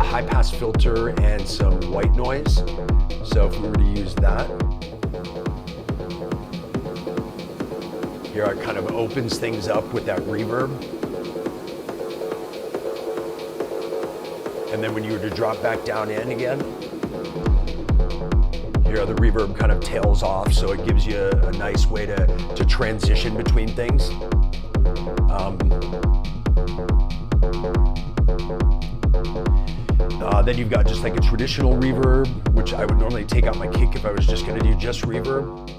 a high pass filter, and some white noise. So if we were to use that, here it kind of opens things up with that reverb. And then when you were to drop back down in again, Here, the reverb kind of tails off, so it gives you a nice way to transition between things. Then you've got just like a traditional reverb, which I would normally take out my kick if I was just gonna do just reverb.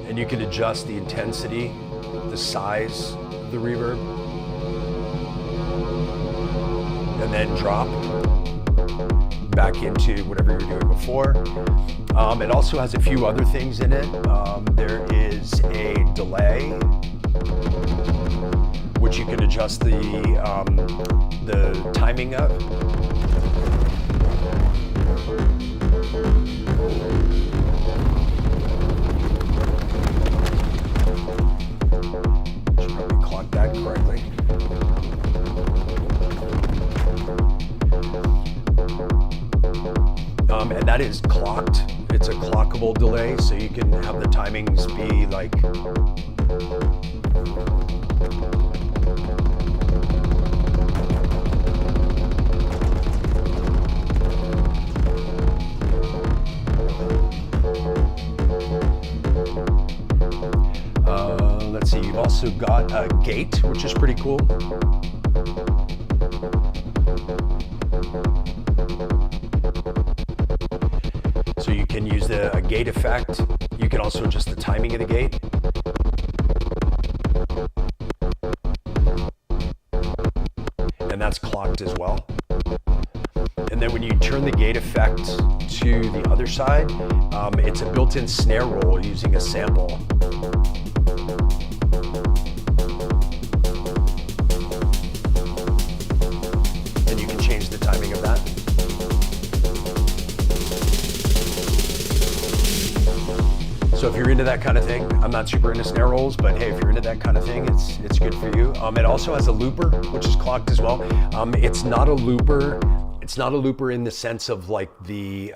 And you can adjust the intensity, the size of the reverb. And then drop back into whatever you were doing before. It also has a few other things in it. There is a delay, which you can adjust the timing of. Should probably clock that correctly. And that is clocked. It's a clockable delay, so you can have the timings be like let's see, you've also got a gate, which is pretty cool. So you can use a gate effect. You can also adjust the timing of the gate. And that's clocked as well. And then when you turn the gate effect to the other side, it's a built-in snare roll using a sample. And you can change the timing of that. So if you're into that kind of thing, I'm not super into snare rolls, but hey, if you're into that kind of thing, it's good for you. It also has a looper, which is clocked as well. It's not a looper. It's not a looper in the sense of like the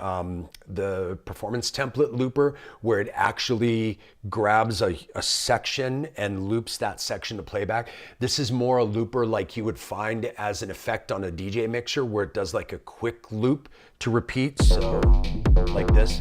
performance template looper, where it actually grabs a section and loops that section to playback. This is more a looper like you would find as an effect on a DJ mixer, where it does like a quick loop to repeat. So like this.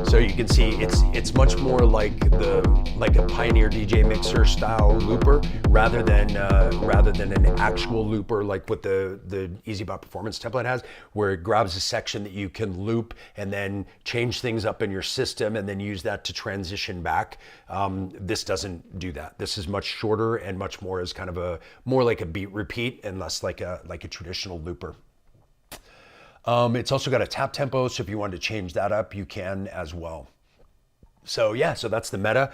So you can see it's much more like a Pioneer DJ mixer style looper rather than an actual looper like what the EasyBot performance template has, where it grabs a section that you can loop and then change things up in your system and then use that to transition back. This doesn't do that. This is much shorter and much more as kind of more like a beat repeat and less like a traditional looper. It's also got a tap tempo, so if you wanted to change that up, you can as well. So yeah, so that's the meta.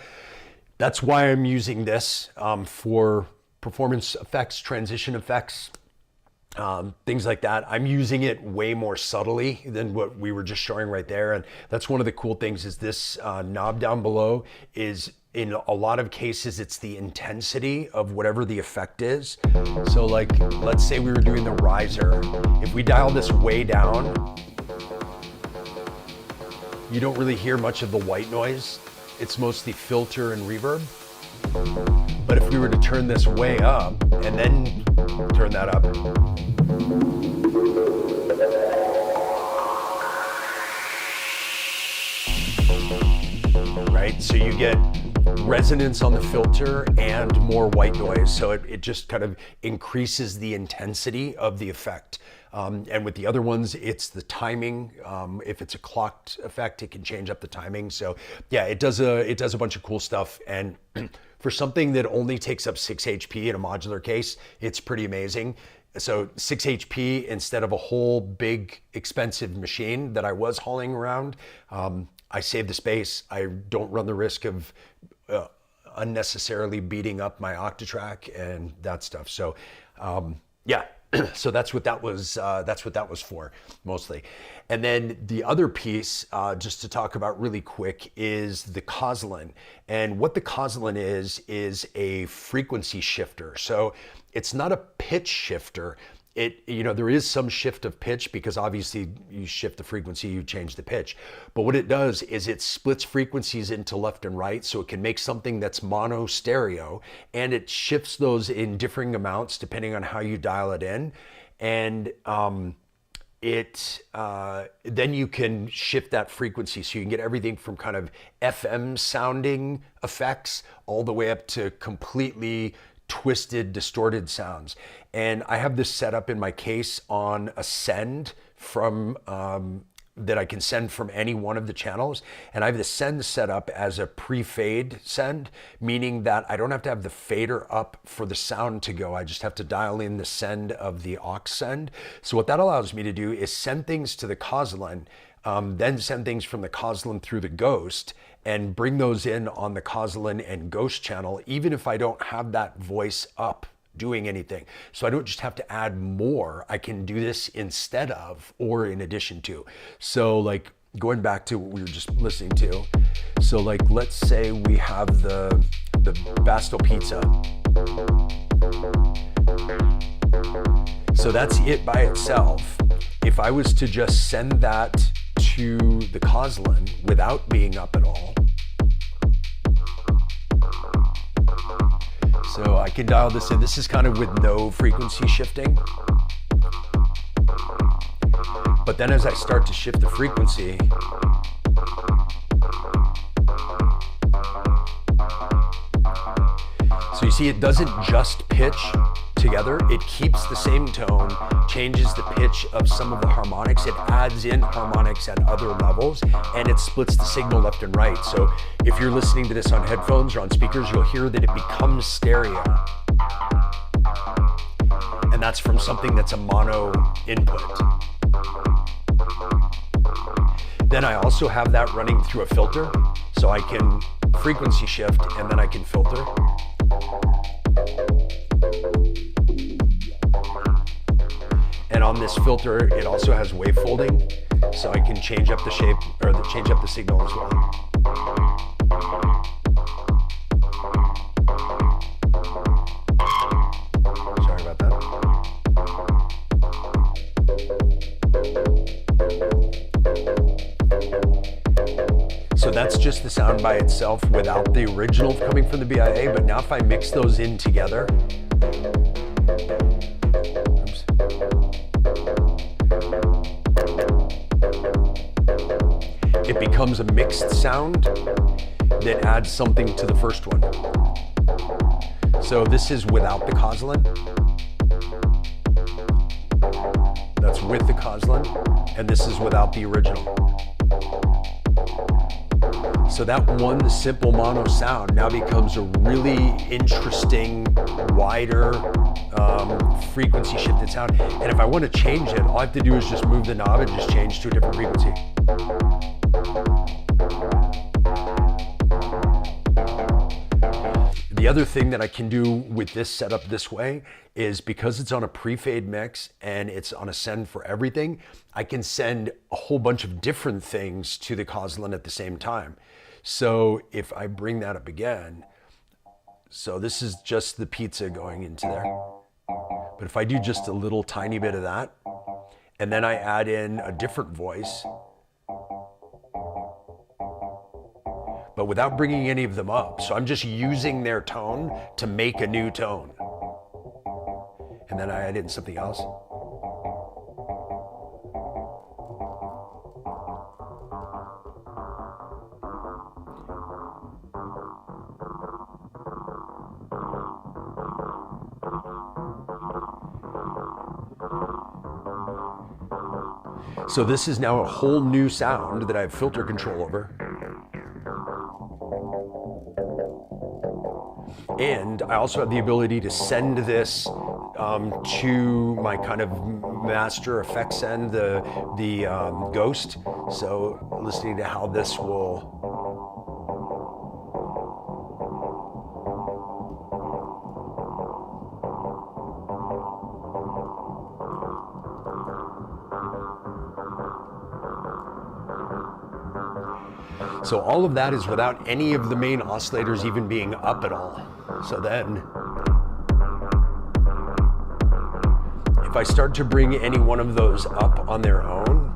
That's why I'm using this for performance effects, transition effects, things like that. I'm using it way more subtly than what we were just showing right there. And that's one of the cool things is this knob down below is, in a lot of cases, it's the intensity of whatever the effect is. So like, let's say we were doing the riser. If we dial this way down, you don't really hear much of the white noise. It's mostly filter and reverb. But if we were to turn this way up and then turn that up, right? So you get resonance on the filter and more white noise. So it just kind of increases the intensity of the effect. And with the other ones, it's the timing. If it's a clocked effect, it can change up the timing. So yeah, it does a bunch of cool stuff. And for something that only takes up 6 HP in a modular case, it's pretty amazing. So 6 HP instead of a whole big expensive machine that I was hauling around. I save the space. I don't run the risk of unnecessarily beating up my Octatrack and that stuff. So yeah, So that's what that was. That's what that was for, mostly. And then the other piece, just to talk about really quick, is the Coslin. And what the Coslin is a frequency shifter. So it's not a pitch shifter. There is some shift of pitch because obviously you shift the frequency, you change the pitch. But what it does is it splits frequencies into left and right, so it can make something that's mono stereo, and it shifts those in differing amounts depending on how you dial it in. And then you can shift that frequency, so you can get everything from kind of FM sounding effects all the way up to completely twisted, distorted sounds. And I have this set up in my case on a send from that I can send from any one of the channels. And I have the send set up as a pre-fade send, meaning that I don't have to have the fader up for the sound to go. I just have to dial in the send of the aux send. So what that allows me to do is send things to the Coslin, then send things from the Coslin through the Ghost, and bring those in on the Coslin and Ghost channel, even if I don't have that voice up doing anything. So I don't just have to add more, I can do this instead of, or in addition to. So like going back to what we were just listening to. So like, let's say we have the Basto Pizza. So that's it by itself. If I was to just send that to the Coslin without being up at all, so I can dial this in. This is kind of with no frequency shifting. But then as I start to shift the frequency, so you see it doesn't just pitch together, it keeps the same tone, changes the pitch of some of the harmonics, it adds in harmonics at other levels, and it splits the signal left and right. So if you're listening to this on headphones or on speakers, you'll hear that it becomes stereo. And that's from something that's a mono input. Then I also have that running through a filter, so I can frequency shift and then I can filter. And on this filter, it also has wave folding, so I can change up the shape, or change up the signal as well. Sorry about that. So that's just the sound by itself without the original coming from the BIA, but now if I mix those in together, it becomes a mixed sound that adds something to the first one. So this is without the Coslin. That's with the Coslin, and this is without the original. So that one simple mono sound now becomes a really interesting, wider, frequency shifted sound. And if I want to change it, all I have to do is just move the knob and just change to a different frequency. The other thing that I can do with this setup this way is, because it's on a pre-fade mix and it's on a send for everything, I can send a whole bunch of different things to the Coslin at the same time. So if I bring that up again, so this is just the pizza going into there. But if I do just a little tiny bit of that, and then I add in a different voice, but without bringing any of them up. So I'm just using their tone to make a new tone. And then I add in something else. So this is now a whole new sound that I have filter control over. And I also have the ability to send this to my kind of master effects send, the Ghost. So listening to how this will. So all of that is without any of the main oscillators even being up at all. So then, if I start to bring any one of those up on their own,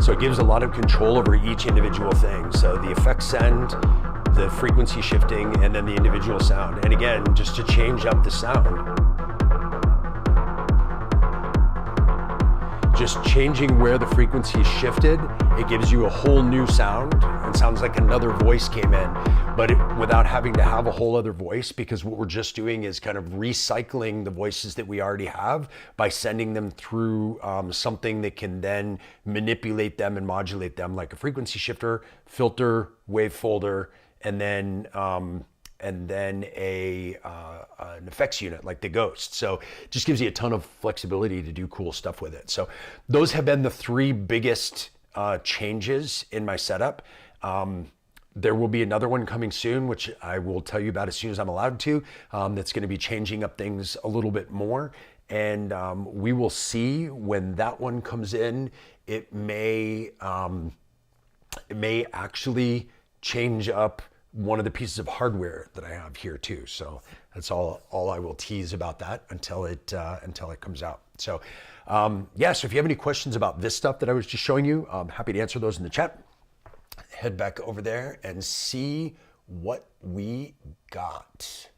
so it gives a lot of control over each individual thing. So the effect send, the frequency shifting, and then the individual sound. And again, just to change up the sound. Just changing where the frequency is shifted, it gives you a whole new sound. It sounds like another voice came in, but without having to have a whole other voice, because what we're just doing is kind of recycling the voices that we already have by sending them through something that can then manipulate them and modulate them, like a frequency shifter, filter, wave folder, and then an effects unit like the Ghost. So it just gives you a ton of flexibility to do cool stuff with it. So those have been the three biggest changes in my setup. There will be another one coming soon, which I will tell you about as soon as I'm allowed to. That's going to be changing up things a little bit more. And we will see when that one comes in. It may actually change up one of the pieces of hardware that I have here too. So that's all I will tease about that until it comes out. So yeah, so if you have any questions about this stuff that I was just showing you, I'm happy to answer those in the chat. Head back over there and see what we got.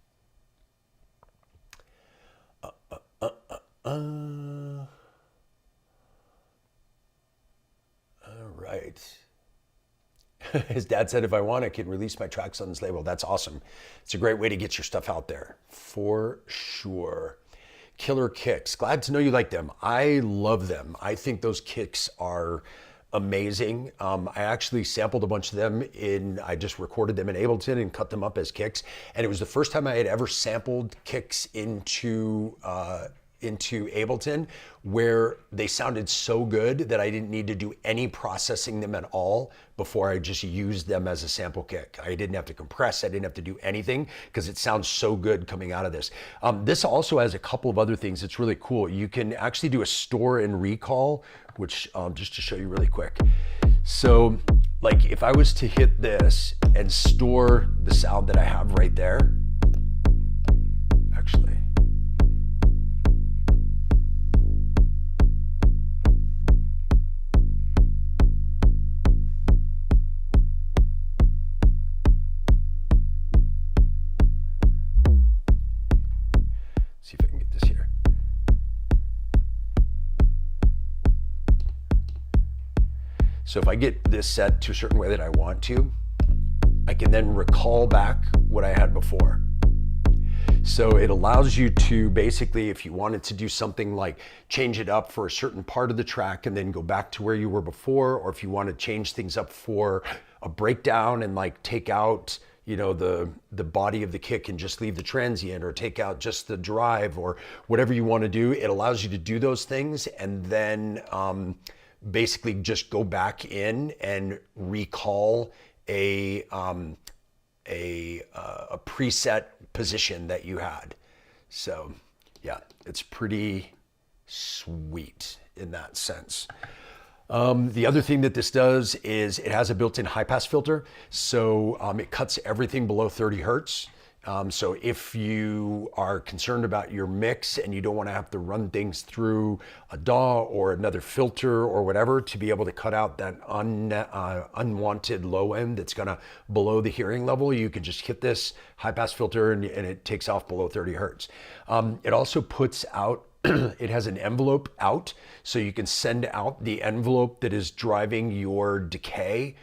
All right. His dad said, if I want, I can release my tracks on this label. That's awesome. It's a great way to get your stuff out there, for sure. Killer kicks. Glad to know you like them. I love them. I think those kicks are amazing. I actually sampled a bunch of them I just recorded them in Ableton and cut them up as kicks. And it was the first time I had ever sampled kicks into Ableton, where they sounded so good that I didn't need to do any processing them at all before I just used them as a sample kick. I didn't have to compress, I didn't have to do anything, because it sounds so good coming out of this. This also has a couple of other things that's really cool. You can actually do a store and recall, which just to show you really quick. So like if I was to hit this and store the sound that I have right there, actually, see if I can get this here. So if I get this set to a certain way that I want to, I can then recall back what I had before. So it allows you to basically, if you wanted to do something like change it up for a certain part of the track and then go back to where you were before, or if you want to change things up for a breakdown and like take out, you know, the body of the kick and just leave the transient, or take out just the drive, or whatever you want to do, it allows you to do those things and then basically just go back in and recall a preset position that you had. So yeah, it's pretty sweet in that sense. The other thing that this does is it has a built-in high pass filter. So it cuts everything below 30 Hertz. So if you are concerned about your mix and you don't want to have to run things through a DAW or another filter or whatever to be able to cut out that unwanted low end that's gonna below the hearing level, you can just hit this high pass filter and it takes off below 30 Hertz. It also puts out it has an envelope out, so you can send out the envelope that is driving your decay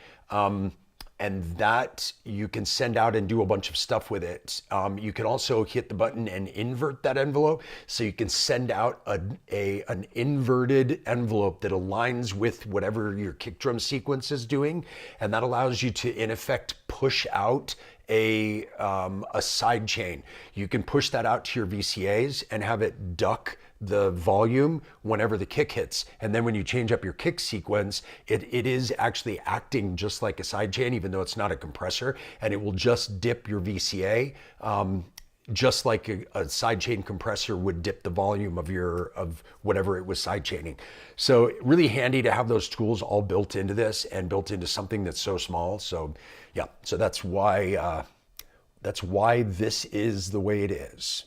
and that you can send out and do a bunch of stuff with it. You can also hit the button and invert that envelope, so you can send out an inverted envelope that aligns with whatever your kick drum sequence is doing, and that allows you to, in effect, push out a side chain. You can push that out to your VCAs and have it duck the volume whenever the kick hits. And then when you change up your kick sequence, it is actually acting just like a side chain, even though it's not a compressor, and it will just dip your VCA, just like a side chain compressor would dip the volume of whatever it was side chaining. So really handy to have those tools all built into this and built into something that's so small. So yeah, so that's why this is the way it is.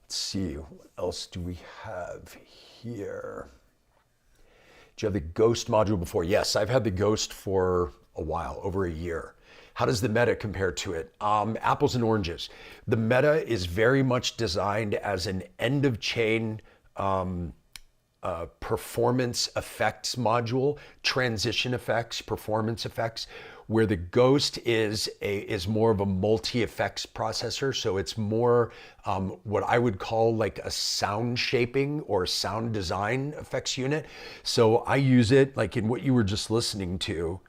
Let's see, what else do we have here? Did you have the Ghost module before? Yes, I've had the Ghost for a while, over a year. How does the Meta compare to it? Apples and oranges. The Meta is very much designed as an end of chain performance effects module, transition effects, performance effects, where the Ghost is more of a multi-effects processor. So it's more what I would call like a sound shaping or sound design effects unit. So I use it like in what you were just listening to.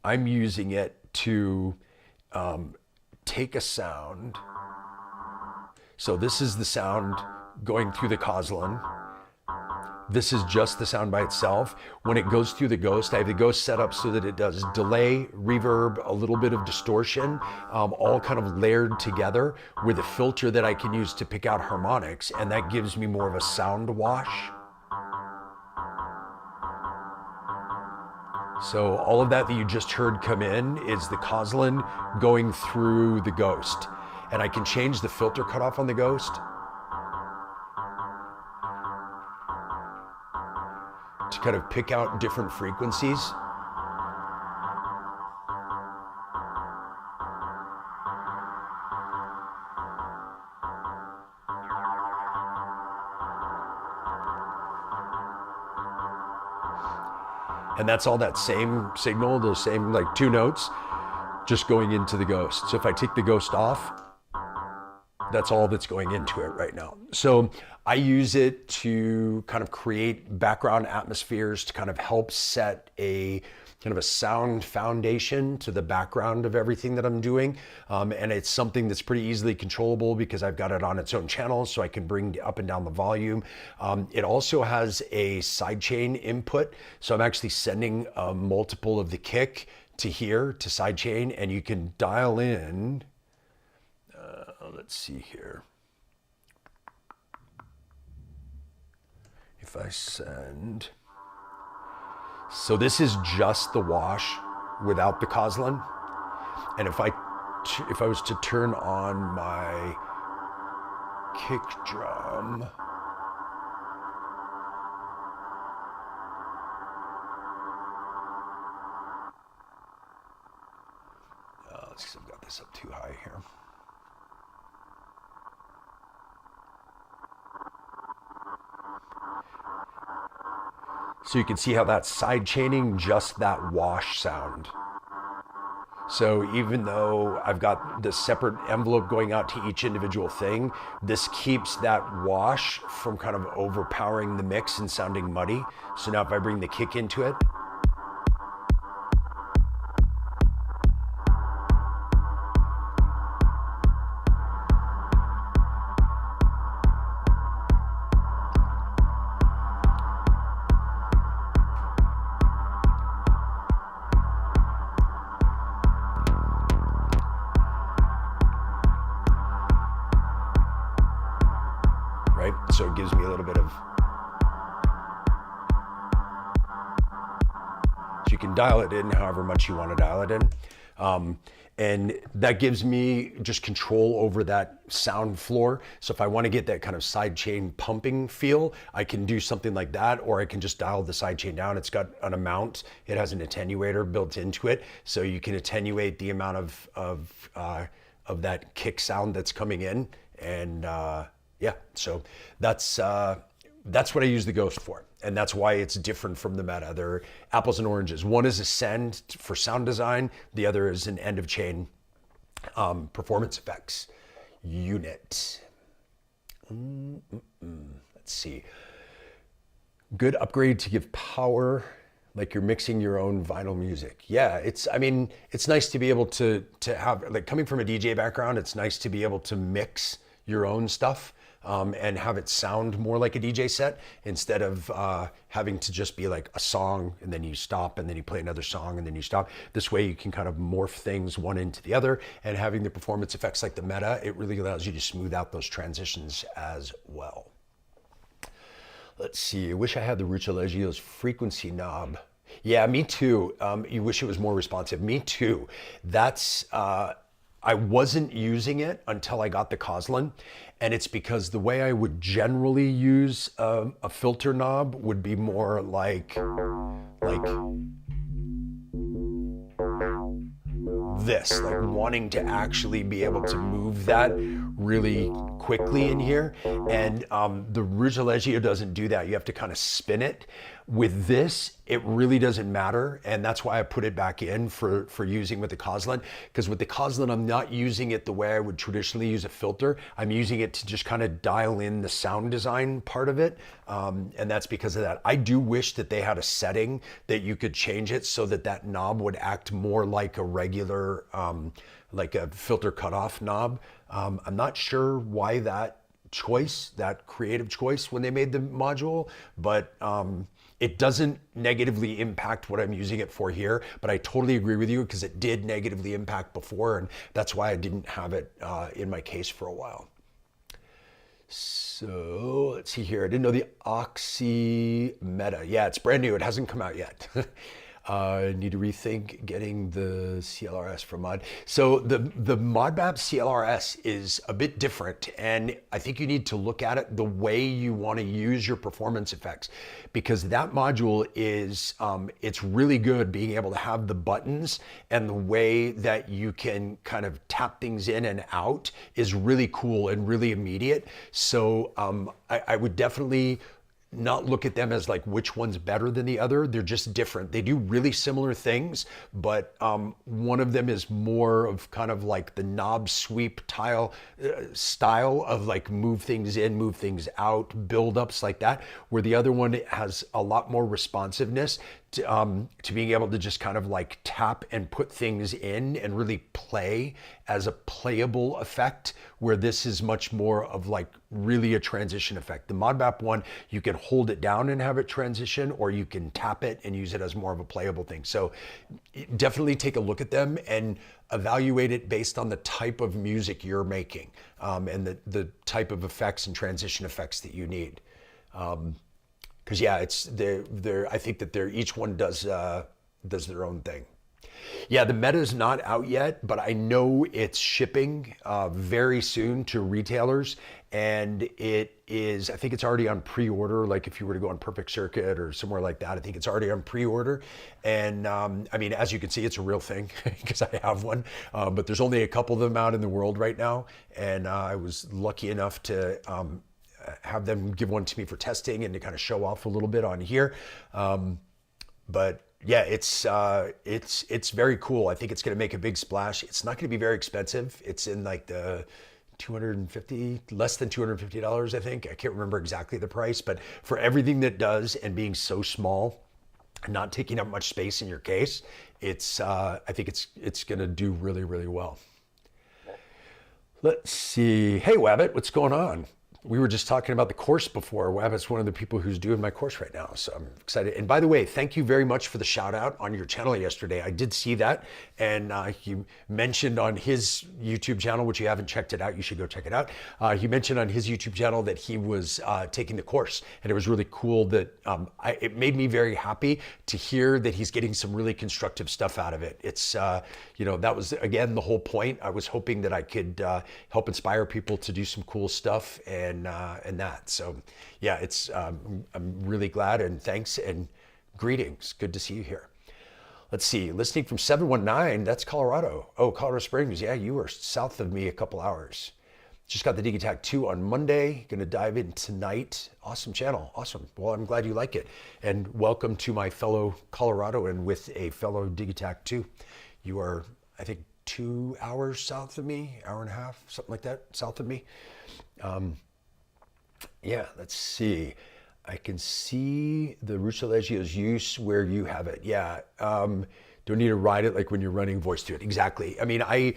I'm using it to take a sound. So this is the sound going through the Coslin. This is just the sound by itself. When it goes through the Ghost, I have the Ghost set up so that it does delay, reverb, a little bit of distortion, all kind of layered together with a filter that I can use to pick out harmonics, and that gives me more of a sound wash. So all of that you just heard come in is the Coslin going through the Ghost. And I can change the filter cutoff on the Ghost to kind of pick out different frequencies. And that's all that same signal, those same like 2 notes, just going into the Ghost. So if I take the Ghost off, that's all that's going into it right now. So I use it to kind of create background atmospheres to kind of help set a kind of a sound foundation to the background of everything that I'm doing. And it's something that's pretty easily controllable because I've got it on its own channel, so I can bring up and down the volume. It also has a sidechain input. So I'm actually sending a multiple of the kick to here, to sidechain, and you can dial in. Let's see here. If I send, so this is just the wash without the Coslin. And if I was to turn on my kick drum, let's see, I've got this up too high here. So you can see how that's side chaining just that wash sound. So even though I've got the separate envelope going out to each individual thing, this keeps that wash from kind of overpowering the mix and sounding muddy. So now if I bring the kick into it, so it gives me a little bit of, so you can dial it in however much you want to dial it in. And that gives me just control over that sound floor. So if I want to get that kind of sidechain pumping feel, I can do something like that, or I can just dial the sidechain down. It's got an amount, it has an attenuator built into it. So you can attenuate the amount of that kick sound that's coming in. And yeah, so that's what I use the Ghost for. And that's why it's different from the Meta. They're apples and oranges. One is Ascend for sound design. The other is an end of chain performance effects unit. Let's see. Good upgrade to give power, like you're mixing your own vinyl music. Yeah, I mean, it's nice to be able to have, like, coming from a DJ background, it's nice to be able to mix your own stuff and have it sound more like a DJ set instead of having to just be like a song and then you stop and then you play another song and then you stop. This way you can kind of morph things one into the other, and having the performance effects like the Meta, it really allows you to smooth out those transitions as well. Let's see, I wish I had the Rucciologio's frequency knob. Yeah, me too. You wish it was more responsive. Me too. I wasn't using it until I got the Coslin, and it's because the way I would generally use a filter knob would be more like this, like wanting to actually be able to move that really quickly in here. And the Rucciologio doesn't do that. You have to kind of spin it. With this, it really doesn't matter. And that's why I put it back in for using with the Coslin. Because with the Coslin, I'm not using it the way I would traditionally use a filter. I'm using it to just kind of dial in the sound design part of it. And that's because of that. I do wish that they had a setting that you could change it so that that knob would act more like a regular, like a filter cutoff knob. I'm not sure why that creative choice when they made the module, but it doesn't negatively impact what I'm using it for here. But I totally agree with you, because it did negatively impact before, and that's why I didn't have it in my case for a while. So let's see here. I didn't know the Oxy Meta. Yeah, it's brand new. It hasn't come out yet. I need to rethink getting the CLRS for mod. So the Modbap CLRS is a bit different, and I think you need to look at it the way you want to use your performance effects, because that module is, it's really good being able to have the buttons, and the way that you can kind of tap things in and out is really cool and really immediate. So I would definitely not look at them as like which one's better than the other. They're just different. They do really similar things, but one of them is more of kind of like the knob sweep style of like move things in, move things out, build-ups like that, where the other one has a lot more responsiveness to being able to just kind of like tap and put things in and really play as a playable effect, where this is much more of like really a transition effect. The Modbap one, you can hold it down and have it transition, or you can tap it and use it as more of a playable thing. So definitely take a look at them and evaluate it based on the type of music you're making, and the type of effects and transition effects that you need. Because yeah, I think that each one does their own thing. Yeah, the Meta's not out yet, but I know it's shipping very soon to retailers, and I think it's already on pre-order. Like if you were to go on Perfect Circuit or somewhere like that, I think it's already on pre-order. And I mean, as you can see, it's a real thing because I have one, but there's only a couple of them out in the world right now. And I was lucky enough to have them give one to me for testing and to kind of show off a little bit on here. But yeah, it's very cool. I think it's going to make a big splash. It's not going to be very expensive. It's in like the less than $250, I think. I can't remember exactly the price, but for everything that does and being so small, not taking up much space in your case, I think it's going to do really, really well. Let's see. Hey, Wabbit, what's going on? We were just talking about the course before. Wabbit's one of the people who's doing my course right now, so I'm excited. And by the way, thank you very much for the shout out on your channel yesterday. I did see that, and he mentioned on his YouTube channel, which you haven't checked it out, you should go check it out. He mentioned on his YouTube channel that he was taking the course, and it was really cool that it made me very happy to hear that he's getting some really constructive stuff out of it. It's that was again the whole point. I was hoping that I could help inspire people to do some cool stuff and that. So yeah, I'm really glad, and thanks and greetings. Good to see you here. Let's see, listening from 719, that's Colorado. Oh, Colorado Springs. Yeah, you were south of me a couple hours. Just got the Digitakt 2 on Monday. Gonna dive in tonight. Awesome channel, awesome. Well, I'm glad you like it. And welcome to my fellow Coloradoan with a fellow Digitakt 2. You are, I think, 2 hours south of me, hour and a half, something like that, south of me. Yeah, let's see. I can see the Rucciolezio's use where you have it. Yeah, don't need to ride it like when you're running voice to it. Exactly. I mean, I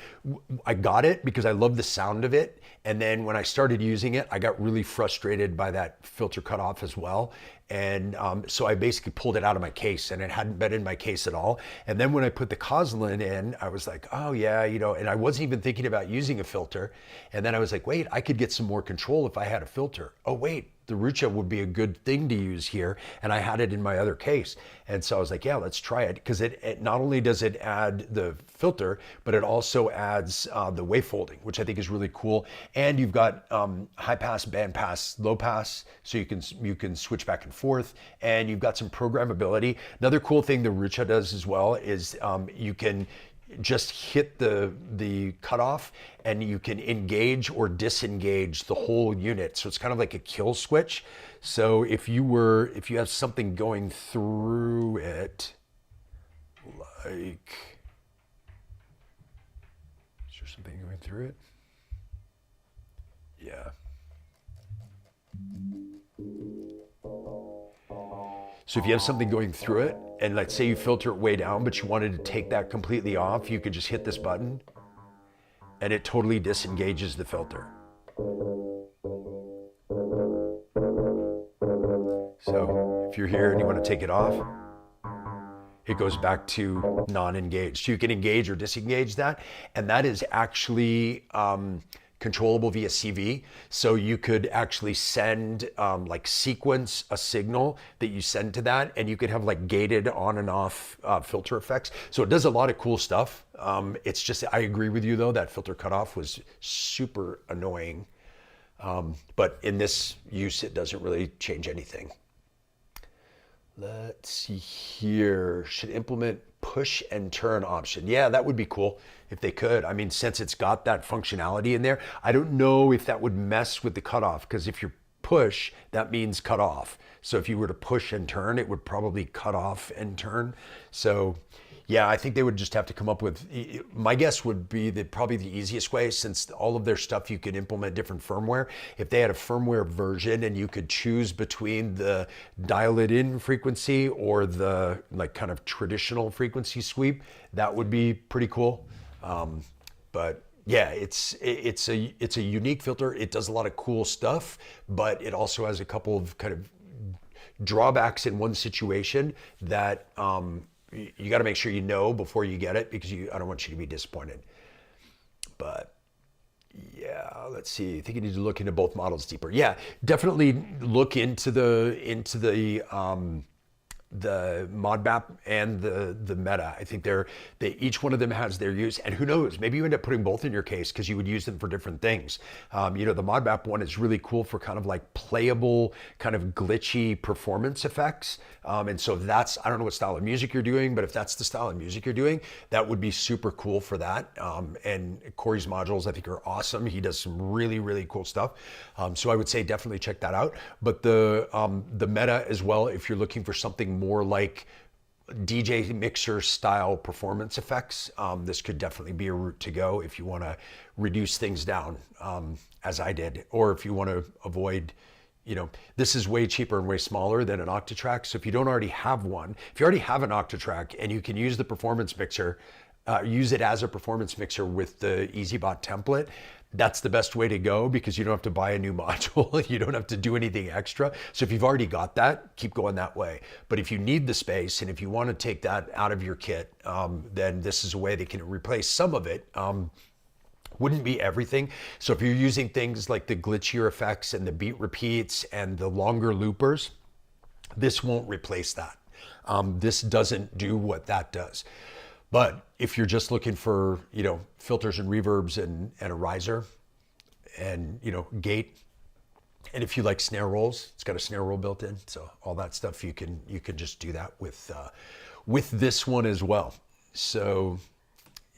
got it because I love the sound of it. And then when I started using it, I got really frustrated by that filter cutoff as well. And so I basically pulled it out of my case, and it hadn't been in my case at all. And then when I put the Coslin in, I was like, oh yeah, you know, and I wasn't even thinking about using a filter. And then I was like, wait, I could get some more control if I had a filter. Oh wait, the Ruccia would be a good thing to use here. And I had it in my other case. And so I was like, yeah, let's try it. Because it not only does it add the filter, but it also adds the wave folding, which I think is really cool. And you've got high pass, band pass, low pass, so you can switch back and forth, and you've got some programmability. Another cool thing the Ruccia does as well is you can just hit the cutoff, and you can engage or disengage the whole unit. So it's kind of like a kill switch. So if you have something going through it, like, is there something going through it? Yeah. So if you have something going through it, and let's say you filter it way down, but you wanted to take that completely off, you could just hit this button, and it totally disengages the filter. So if you're here and you want to take it off, it goes back to non-engaged. So you can engage or disengage that, and that is actually controllable via CV. So you could actually send like sequence a signal that you send to that, and you could have like gated on and off filter effects. So it does a lot of cool stuff. It's just, I agree with you though, that filter cutoff was super annoying. But in this use, it doesn't really change anything. Let's see here. Should implement push and turn option. Yeah, that would be cool if they could. I mean, since it's got that functionality in there, I don't know if that would mess with the cutoff, because if you push, that means cut off. So if you were to push and turn, it would probably cut off and turn. So yeah, I think they would just have to come up with, my guess would be that probably the easiest way, since all of their stuff you could implement different firmware. If they had a firmware version and you could choose between the dial it in frequency or the like kind of traditional frequency sweep, that would be pretty cool. But yeah, it's a unique filter. It does a lot of cool stuff, but it also has a couple of kind of drawbacks in one situation that you got to make sure you know before you get it, because I don't want you to be disappointed. But yeah, let's see. I think you need to look into both models deeper. Yeah, definitely look into the Modmap and the Meta. I think each one of them has their use, and who knows, maybe you end up putting both in your case because you would use them for different things. You know, the Modmap one is really cool for kind of like playable, kind of glitchy performance effects. And so I don't know what style of music you're doing, but if that's the style of music you're doing, that would be super cool for that. And Corey's modules, I think, are awesome. He does some really, really cool stuff. So I would say definitely check that out. But the Meta as well, if you're looking for something more like DJ mixer style performance effects, this could definitely be a route to go if you want to reduce things down, as I did, or if you want to avoid, you know, this is way cheaper and way smaller than an Octatrack. So if you don't already have one, if you already have an Octatrack and you can use the performance mixer, use it as a performance mixer with the EasyBot template, that's the best way to go, because you don't have to buy a new module. You don't have to do anything extra. So if you've already got that, keep going that way. But if you need the space and if you want to take that out of your kit, then this is a way they can replace some of it. Wouldn't be everything. So if you're using things like the glitchier effects and the beat repeats and the longer loopers, this won't replace that. This doesn't do what that does. But if you're just looking for, you know, filters and reverbs and a riser and, you know, gate, and if you like snare rolls, it's got a snare roll built in. So all that stuff, you can just do that with this one as well. So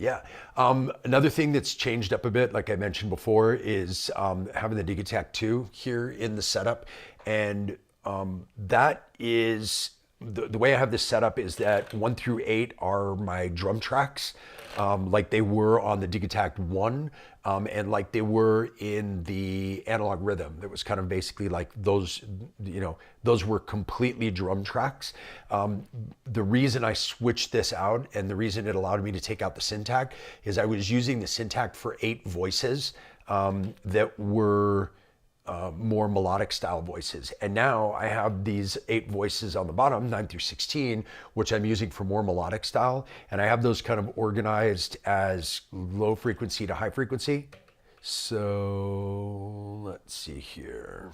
Yeah. Another thing that's changed up a bit, like I mentioned before, is having the Digitakt 2 here in the setup. And that is the way I have this set up is that 1 through 8 are my drum tracks, like they were on the Digitakt 1, and like they were in the Analog Rhythm. It was kind of basically like those, those were completely drum tracks. The reason I switched this out and the reason it allowed me to take out the Syntakt is I was using the Syntakt for 8 voices that were more melodic style voices. And now I have these 8 voices on the bottom, 9 through 16, which I'm using for more melodic style. And I have those kind of organized as low frequency to high frequency. So let's see here.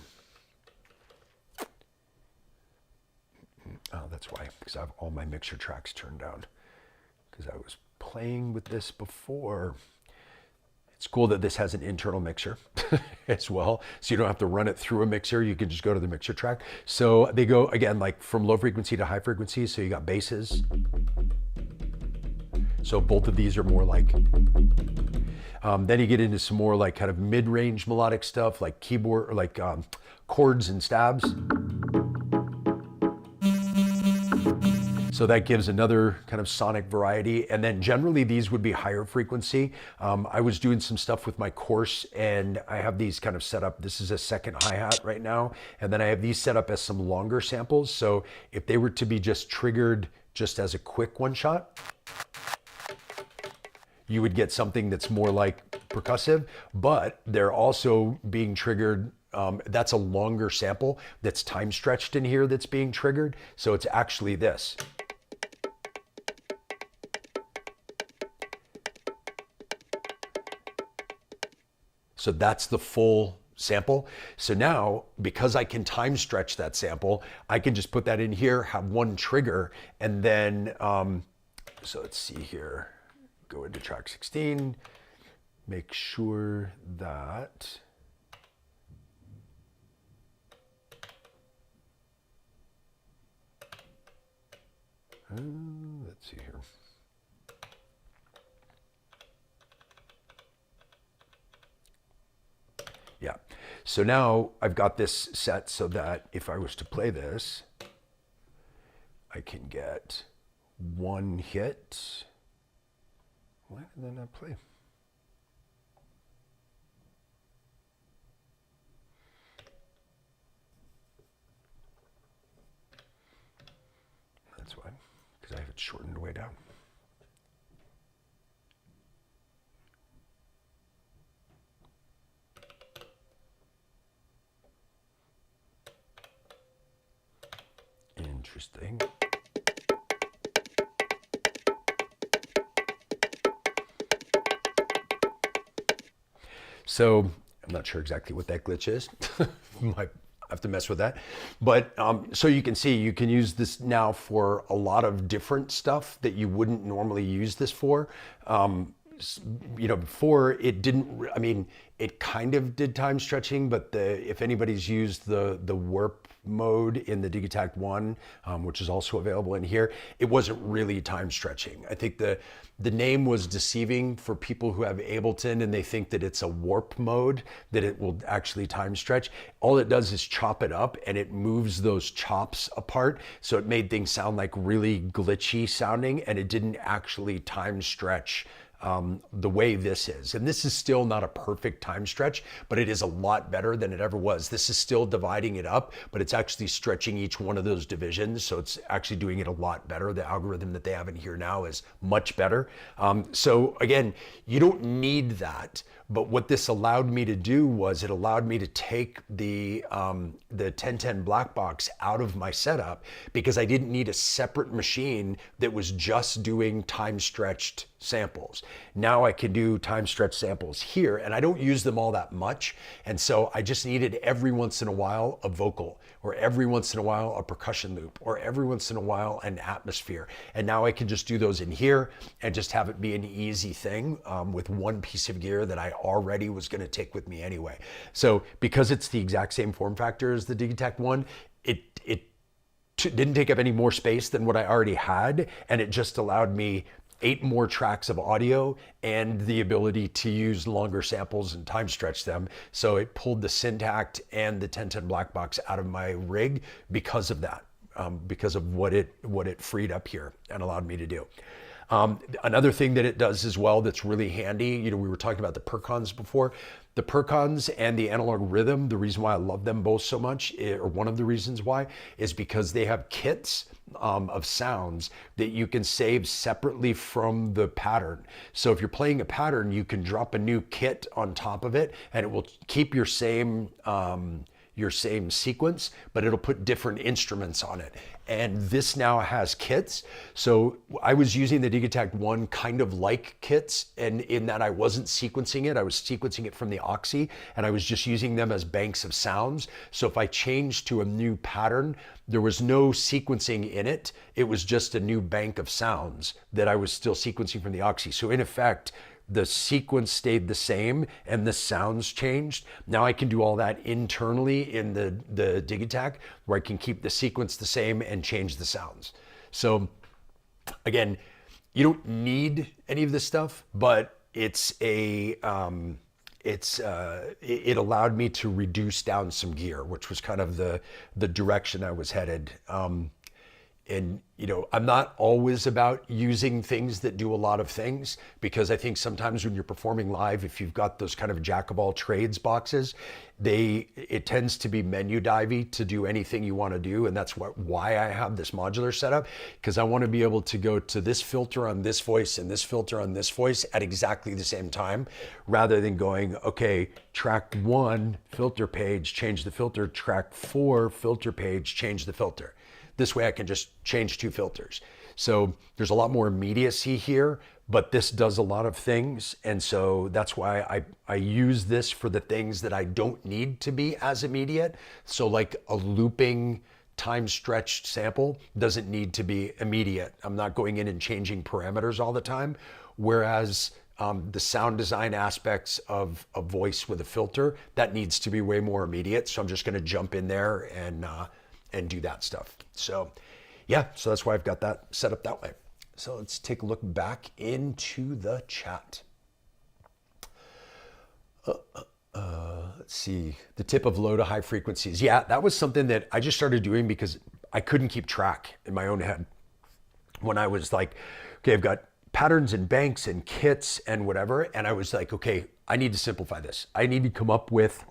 Oh, that's why, because I have all my mixer tracks turned down because I was playing with this before. It's cool that this has an internal mixer as well. So you don't have to run it through a mixer. You can just go to the mixer track. So they go, again, like from low frequency to high frequency. So you got basses. So both of these are more like, then you get into some more like kind of mid-range melodic stuff like keyboard, or like chords and stabs. So that gives another kind of sonic variety. And then generally these would be higher frequency. I was doing some stuff with my course and I have these kind of set up. This is a second hi-hat right now. And then I have these set up as some longer samples. So if they were to be just triggered just as a quick one shot, you would get something that's more like percussive, but they're also being triggered. That's a longer sample that's time stretched in here that's being triggered. So it's actually this. So that's the full sample. So now, because I can time stretch that sample, I can just put that in here, have one trigger, and then, so let's see here, go into track 16, make sure that, let's see here. Yeah, so now I've got this set so that if I was to play this, I can get one hit. Why did that not play? That's why, because I have it shortened way down. Interesting. So I'm not sure exactly what that glitch is. Might have to mess with that. But so you can see, you can use this now for a lot of different stuff that you wouldn't normally use this for. Before it didn't, I mean, it kind of did time stretching, but if anybody's used the warp mode in the Digitakt 1, which is also available in here, it wasn't really time stretching. I think the name was deceiving for people who have Ableton and they think that it's a warp mode, that it will actually time stretch. All it does is chop it up and it moves those chops apart. So it made things sound like really glitchy sounding and it didn't actually time stretch the way this is. And this is still not a perfect time stretch, but it is a lot better than it ever was. This is still dividing it up, but it's actually stretching each one of those divisions. So it's actually doing it a lot better. The algorithm that they have in here now is much better. So again, you don't need that. But what this allowed me to do was it allowed me to take the 1010 black box out of my setup because I didn't need a separate machine that was just doing time stretched samples. Now I can do time stretched samples here and I don't use them all that much. And so I just needed every once in a while a vocal or every once in a while a percussion loop or every once in a while an atmosphere. And now I can just do those in here and just have it be an easy thing with one piece of gear that I already was going to take with me anyway. So because it's the exact same form factor as the Digitakt 1, it didn't take up any more space than what I already had, and it just allowed me 8 more tracks of audio and the ability to use longer samples and time stretch them. So it pulled the Syntakt and the 1010 Black Box out of my rig because of that, because of what it freed up here and allowed me to do. Another thing that it does as well that's really handy, we were talking about the Perkons before. The Perkons and the Analog Rhythm, the reason why I love them both so much, or one of the reasons why, is because they have kits of sounds that you can save separately from the pattern. So if you're playing a pattern, you can drop a new kit on top of it and it will keep your same sequence, but it'll put different instruments on it. And this now has kits. So I was using the Digitakt 1 kind of like kits, and in that I wasn't sequencing it, I was sequencing it from the Oxy, and I was just using them as banks of sounds. So if I changed to a new pattern, there was no sequencing in it. It was just a new bank of sounds that I was still sequencing from the Oxy. So in effect, the sequence stayed the same and the sounds changed. Now I can do all that internally in the Digitakt, where I can keep the sequence the same and change the sounds. So again, you don't need any of this stuff, but it allowed me to reduce down some gear, which was kind of the direction I was headed. And I'm not always about using things that do a lot of things, because I think sometimes when you're performing live, if you've got those kind of jack of all trades boxes, it tends to be menu divey to do anything you want to do. And that's why I have this modular setup, because I want to be able to go to this filter on this voice and this filter on this voice at exactly the same time, rather than going, okay, track 1 filter page, change the filter, track 4 filter page, change the filter. This way I can just change 2 filters. So there's a lot more immediacy here, but this does a lot of things. And so that's why I use this for the things that I don't need to be as immediate. So like a looping time stretched sample doesn't need to be immediate. I'm not going in and changing parameters all the time. Whereas the sound design aspects of a voice with a filter, that needs to be way more immediate. So I'm just gonna jump in there and do that stuff. So yeah, so that's why I've got that set up that way. So let's take a look back into the chat. Let's see, the tip of low to high frequencies. Yeah, that was something that I just started doing because I couldn't keep track in my own head. When I was like, okay, I've got patterns and banks and kits and whatever. And I was like, okay, I need to simplify this. I need to come up with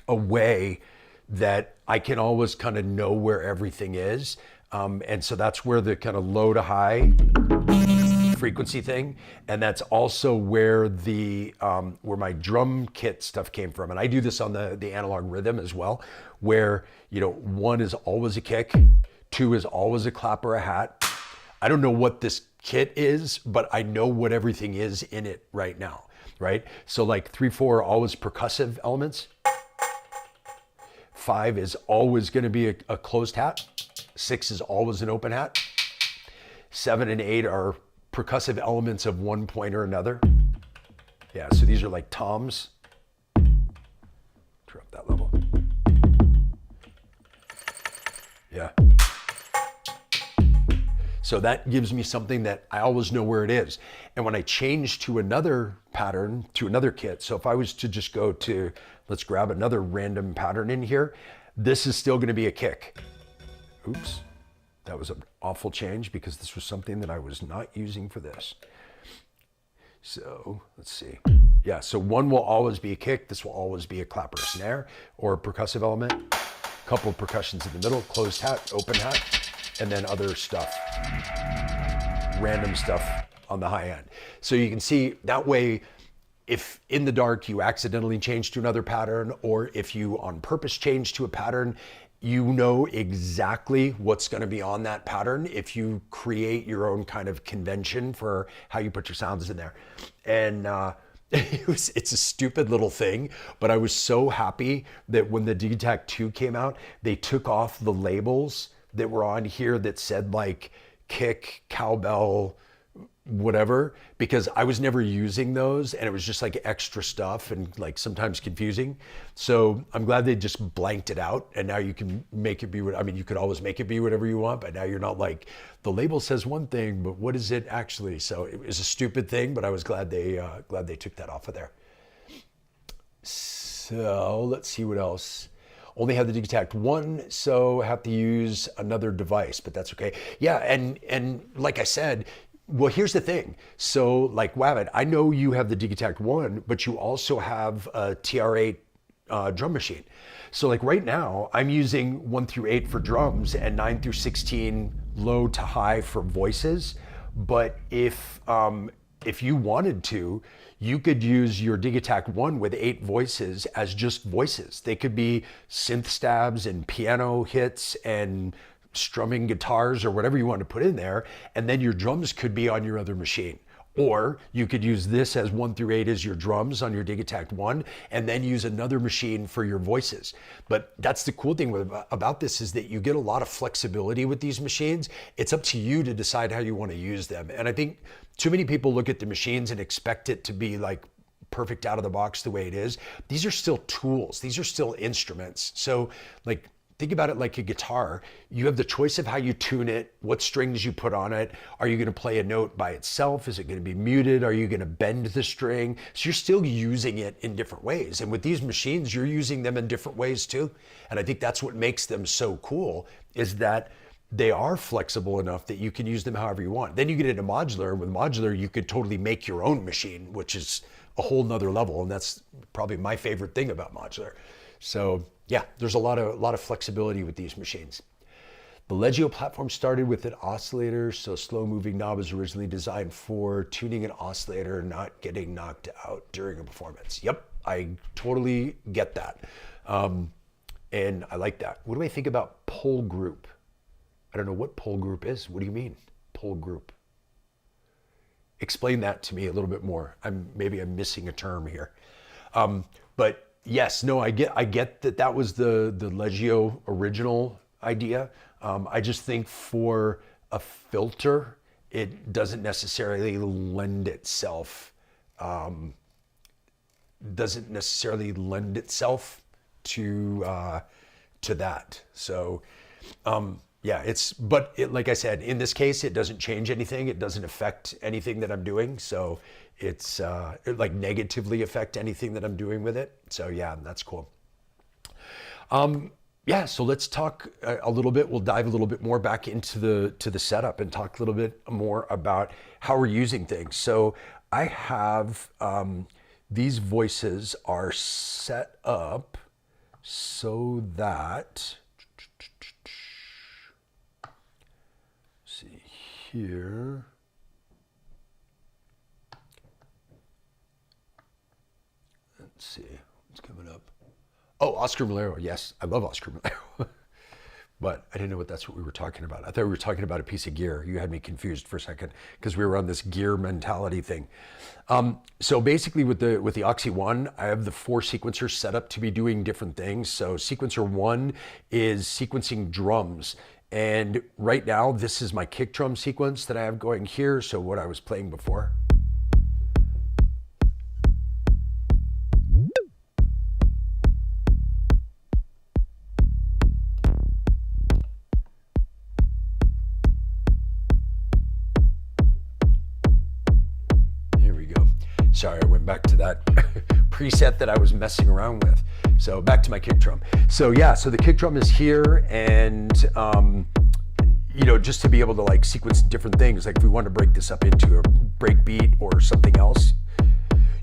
a way that I can always kind of know where everything is. And so that's where the kind of low to high frequency thing. And that's also where where my drum kit stuff came from. And I do this on the Analog Rhythm as well, where, 1 is always a kick, 2 is always a clap or a hat. I don't know what this kit is, but I know what everything is in it right now, right? So like 3, 4 are always percussive elements. 5 is always going to be a closed hat. 6 is always an open hat. 7 and 8 are percussive elements of one point or another. Yeah, so these are like toms. Turn up that level. Yeah. So that gives me something that I always know where it is. And when I change to another pattern, to another kit, so if I was to just go to, let's grab another random pattern in here, this is still going to be a kick. Oops, that was an awful change because this was something that I was not using for this. So let's see. Yeah, so 1 will always be a kick. This will always be a clap or a snare or a percussive element. A couple of percussions in the middle, closed hat, open hat, and then other stuff, random stuff on the high end. So you can see that way, if in the dark you accidentally change to another pattern, or if you on purpose change to a pattern, you know exactly what's going to be on that pattern if you create your own kind of convention for how you put your sounds in there. And it's a stupid little thing, but I was so happy that when the Digitakt 2 came out, they took off the labels that were on here that said like kick, cowbell, whatever, because I was never using those, and it was just like extra stuff and like sometimes confusing. So I'm glad they just blanked it out, and now you can make it be what, I mean, you could always make it be whatever you want, but now you're not like, the label says one thing, but what is it actually? So it was a stupid thing, but I was glad they took that off of there. So let's see what else. Only have the Digitakt 1, so have to use another device, but that's okay. Yeah, and like I said, well, here's the thing. So like Wabbit, I know you have the Digitakt 1, but you also have a TR8 drum machine. So like right now, I'm using 1 through 8 for drums and 9 through 16 low to high for voices. But if you wanted to, you could use your Digitakt 1 with 8 voices as just voices. They could be synth stabs and piano hits and strumming guitars or whatever you want to put in there. And then your drums could be on your other machine. Or you could use this as 1 through 8 as your drums on your Digitakt 1, and then use another machine for your voices. But that's the cool thing about this, is that you get a lot of flexibility with these machines. It's up to you to decide how you want to use them. And I think too many people look at the machines and expect it to be like perfect out of the box the way it is. These are still tools. These are still instruments. So like, think about it like a guitar. You have the choice of how you tune it, what strings you put on it. Are you going to play a note by itself? Is it going to be muted? Are you going to bend the string? So you're still using it in different ways. And with these machines, you're using them in different ways too. And I think that's what makes them so cool, is that they are flexible enough that you can use them however you want. Then you get into modular. With modular, you could totally make your own machine, which is a whole nother level. And that's probably my favorite thing about modular. So yeah, there's a lot of flexibility with these machines. The Legio platform started with an oscillator, so slow moving knob was originally designed for tuning an oscillator, not getting knocked out during a performance. Yep, I totally get that. And I like that. What do I think about pole group? I don't know what pole group is. What do you mean, pole group? Explain that to me a little bit more. Maybe I'm missing a term here. But yes, no, I get that was the Legio original idea. I just think for a filter, it doesn't necessarily lend itself to that. So yeah, like I said, in this case, it doesn't change anything. It doesn't affect anything that I'm doing. So it like negatively affect anything that I'm doing with it. So yeah, that's cool. Yeah, so let's talk a little bit. We'll dive a little bit more back into the setup and talk a little bit more about how we're using things. So I have these voices are set up so that, see here. Let's see what's coming up. Oh, Oscar Malero. Yes, I love Oscar Malero. But I didn't know that's what we were talking about. I thought we were talking about a piece of gear. You had me confused for a second because we were on this gear mentality thing. So basically with the Oxy One, I have the 4 sequencers set up to be doing different things. So sequencer 1 is sequencing drums. And right now, this is my kick drum sequence that I have going here. So what I was playing before. Sorry, I went back to that preset that I was messing around with. So back to my kick drum. So yeah, so the kick drum is here, and you know, just to be able to like sequence different things, like if we want to break this up into a break beat or something else,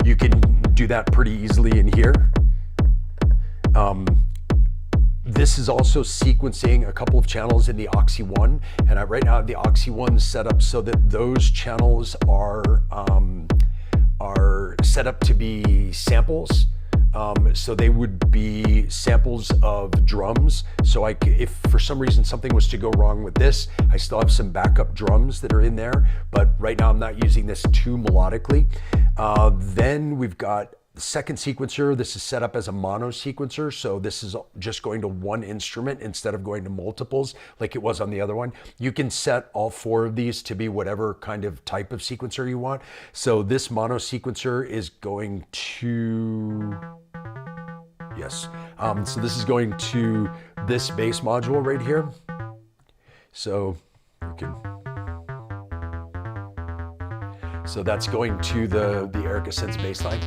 you can do that pretty easily in here. This is also sequencing a couple of channels in the Oxy One, and I right now have the Oxy One set up so that those channels are set up to be samples. So they would be samples of drums. So if for some reason something was to go wrong with this, I still have some backup drums that are in there, but right now I'm not using this too melodically. Then we've got The second sequencer, this is set up as a mono sequencer, so this is just going to one instrument instead of going to multiples like it was on the other one. You can set all 4 of these to be whatever kind of type of sequencer you want. So this mono sequencer is going to, yes, so this is going to this bass module right here. So you can, so that's going to the Erica Sense bass line.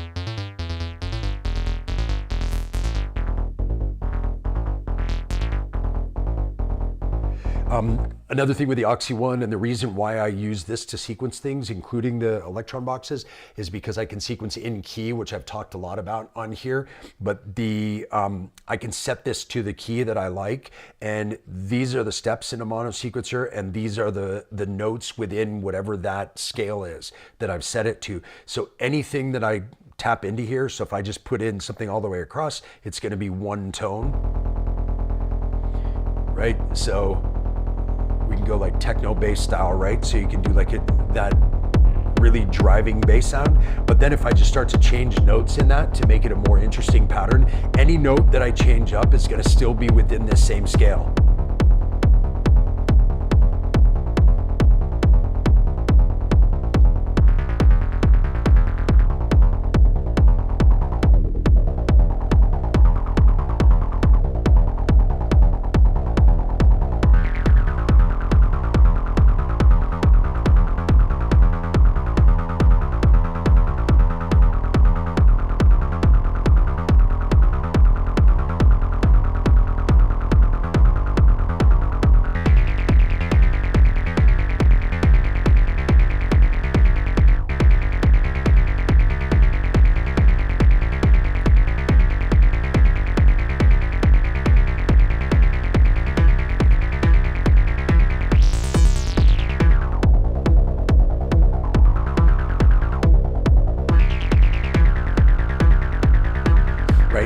Another thing with the Oxy One, and the reason why I use this to sequence things, including the electron boxes, is because I can sequence in key, which I've talked a lot about on here. But I can set this to the key that I like, and these are the steps in a mono sequencer, and these are the notes within whatever that scale is that I've set it to. So anything that I tap into here, so if I just put in something all the way across, it's going to be one tone, right? So we can go like techno bass style, right? So you can do like that really driving bass sound. But then if I just start to change notes in that to make it a more interesting pattern, any note that I change up is going to still be within this same scale.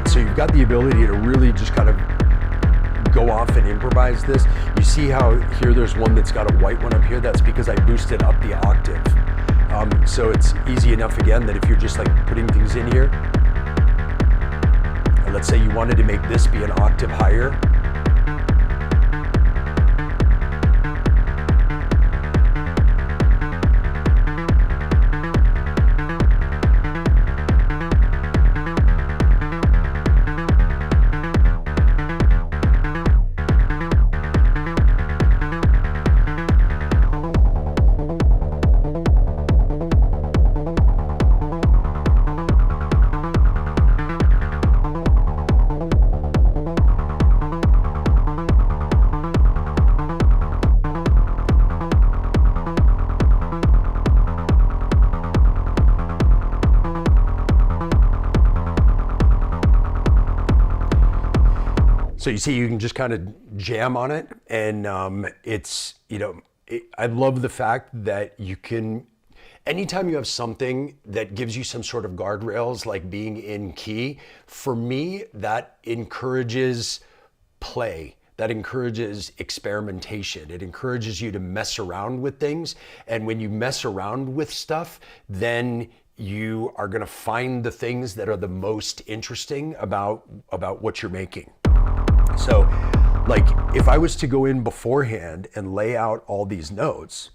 So you've got the ability to really just kind of go off and improvise this. You see how here there's one that's got a white one up here? That's because I boosted up the octave. So it's easy enough again that if you're just like putting things in here, and let's say you wanted to make this be an octave higher, so you see, you can just kind of jam on it, and it's, you know, I love the fact that you can, anytime you have something that gives you some sort of guardrails, like being in key, for me, that encourages play. That encourages experimentation. It encourages you to mess around with things. And when you mess around with stuff, then you are gonna find the things that are the most interesting about what you're making. So, like, if I was to go in beforehand and lay out all these notes,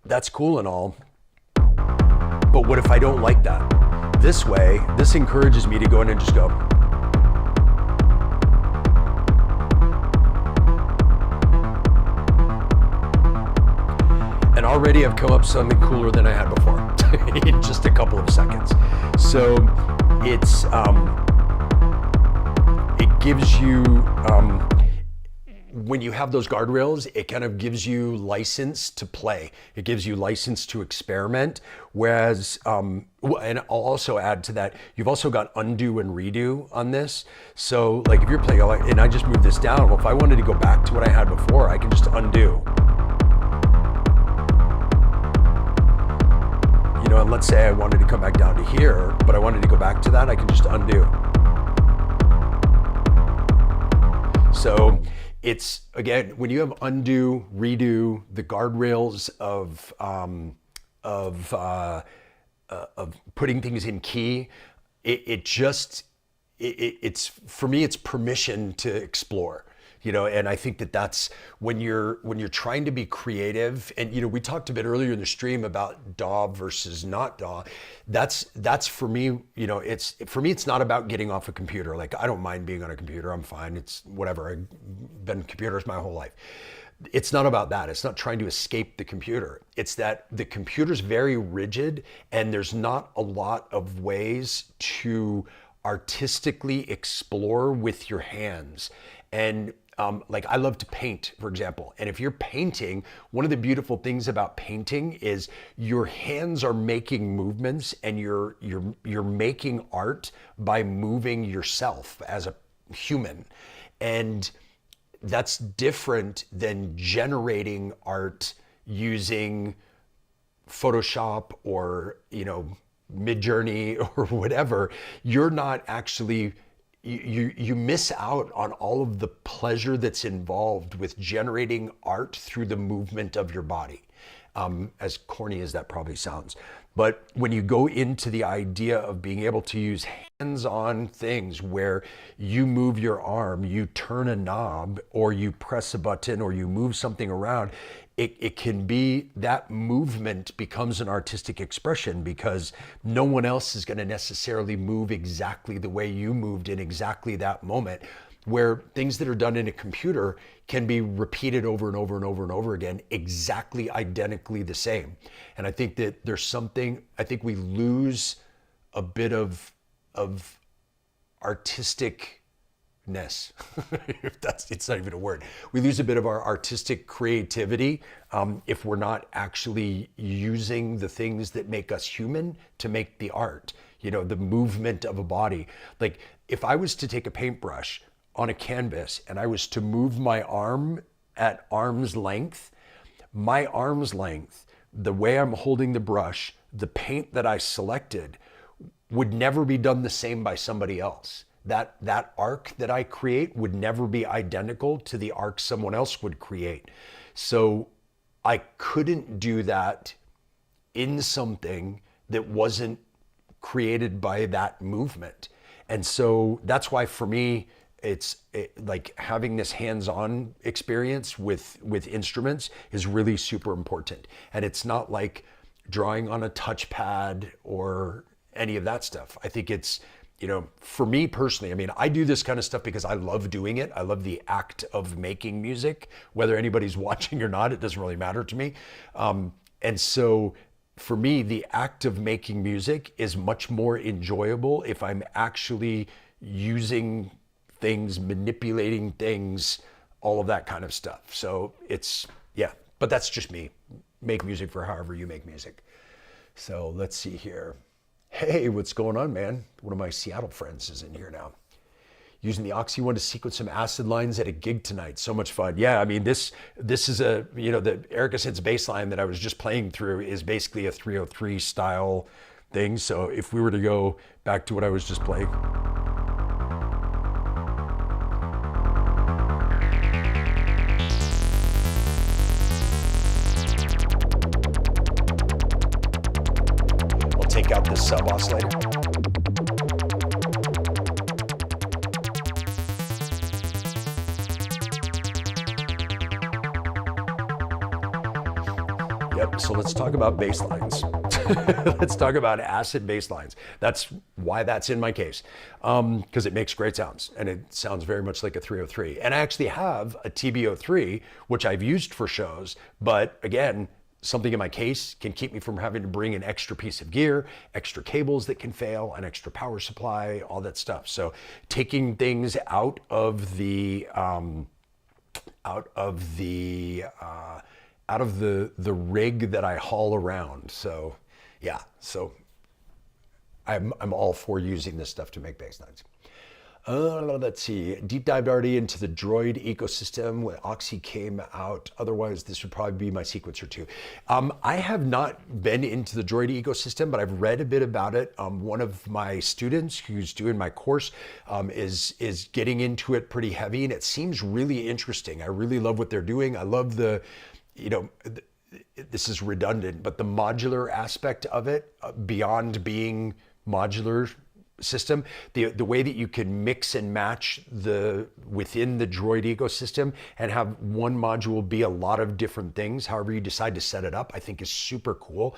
that's cool and all, but what if I don't like that? This way, this encourages me to go in and just go. And already I've come up with something cooler than I had before in just a couple of seconds. So it's, it gives you, when you have those guardrails, it kind of gives you license to play. It gives you license to experiment. Whereas, and I'll also add to that, you've also got undo and redo on this. So like if you're playing, and I just move this down, well, if I wanted to go back to what I had before, I can just undo. You know, and let's say I wanted to come back down to here, but I wanted to go back to that, I can just undo. So it's, again, when you have undo, redo, the guardrails of putting things in key, it just it's for me it's permission to explore, you know. And I think that that's when you're trying to be creative. And you know, we talked a bit earlier in the stream about DAW versus not DAW. That's for me, you know, it's for me it's not about getting off a computer. Like, I don't mind being on a computer, I'm fine, it's whatever, I've been computers my whole life. It's not about that. It's not trying to escape the computer. It's that the computer's very rigid and there's not a lot of ways to artistically explore with your hands. And like, I love to paint, for example. And if you're painting, one of the beautiful things about painting is your hands are making movements, and you're making art by moving yourself as a human. And that's different than generating art using Photoshop or, you know, Midjourney or whatever. You're not actually, you miss out on all of the pleasure that's involved with generating art through the movement of your body. As corny as that probably sounds. But when you go into the idea of being able to use hands-on things where you move your arm, you turn a knob, or you press a button, or you move something around, it can be, that movement becomes an artistic expression, because no one else is going to necessarily move exactly the way you moved in exactly that moment. Where things that are done in a computer can be repeated over and over and over and over again, exactly identically the same. And I think that there's something, I think we lose a bit of artisticness. If that's, it's not even a word. We lose a bit of our artistic creativity if we're not actually using the things that make us human to make the art. You know, the movement of a body. Like, if I was to take a paintbrush on a canvas and I was to move my arm at arm's length, my arm's length, the way I'm holding the brush, the paint that I selected would never be done the same by somebody else. That arc that I create would never be identical to the arc someone else would create. So I couldn't do that in something that wasn't created by that movement. And so that's why for me, it's like having this hands-on experience with instruments is really super important. And it's not like drawing on a touchpad or any of that stuff. I think it's, you know, for me personally, I mean, I do this kind of stuff because I love doing it. I love the act of making music. Whether anybody's watching or not, it doesn't really matter to me. And so for me, the act of making music is much more enjoyable if I'm actually using things, manipulating things, all of that kind of stuff. So it's, yeah, but that's just me. Make music for however you make music. So let's see here. Hey, what's going on, man? One of my Seattle friends is in here now. Using the Oxy One to sequence some acid lines at a gig tonight. So much fun. Yeah, I mean, this is a, you know, the Erica Sits bass line that I was just playing through is basically a 303 style thing. So if we were to go back to what I was just playing. Take out this sub oscillator. Yep, so let's talk about bass lines. Let's talk about acid bass lines. That's why that's in my case, because it makes great sounds, and it sounds very much like a 303. And I actually have a TB03, which I've used for shows, but again, something in my case can keep me from having to bring an extra piece of gear, extra cables that can fail, an extra power supply, all that stuff. So taking things out of the rig that I haul around. So yeah, so I'm all for using this stuff to make bass lines. Let's see, deep dived already into the Droid ecosystem when Oxy came out. Otherwise, this would probably be my sequencer too. I have not been into the Droid ecosystem, but I've read a bit about it. One of my students who's doing my course is getting into it pretty heavy, and it seems really interesting. I really love what they're doing. I love the, you know, this is redundant, but the modular aspect of it, beyond being modular, system, the way that you can mix and match within the Droid ecosystem and have one module be a lot of different things, however you decide to set it up, I think is super cool.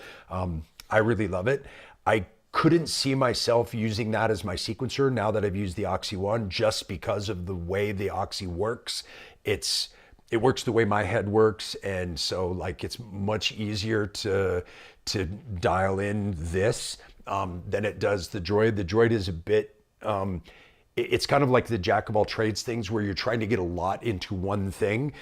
I really love it. I couldn't see myself using that as my sequencer now that I've used the Oxy One, just because of the way the Oxy works. It works the way my head works, and so like it's much easier to dial in this than it does the Droid. The Droid is a bit, it's kind of like the jack of all trades things where you're trying to get a lot into one thing.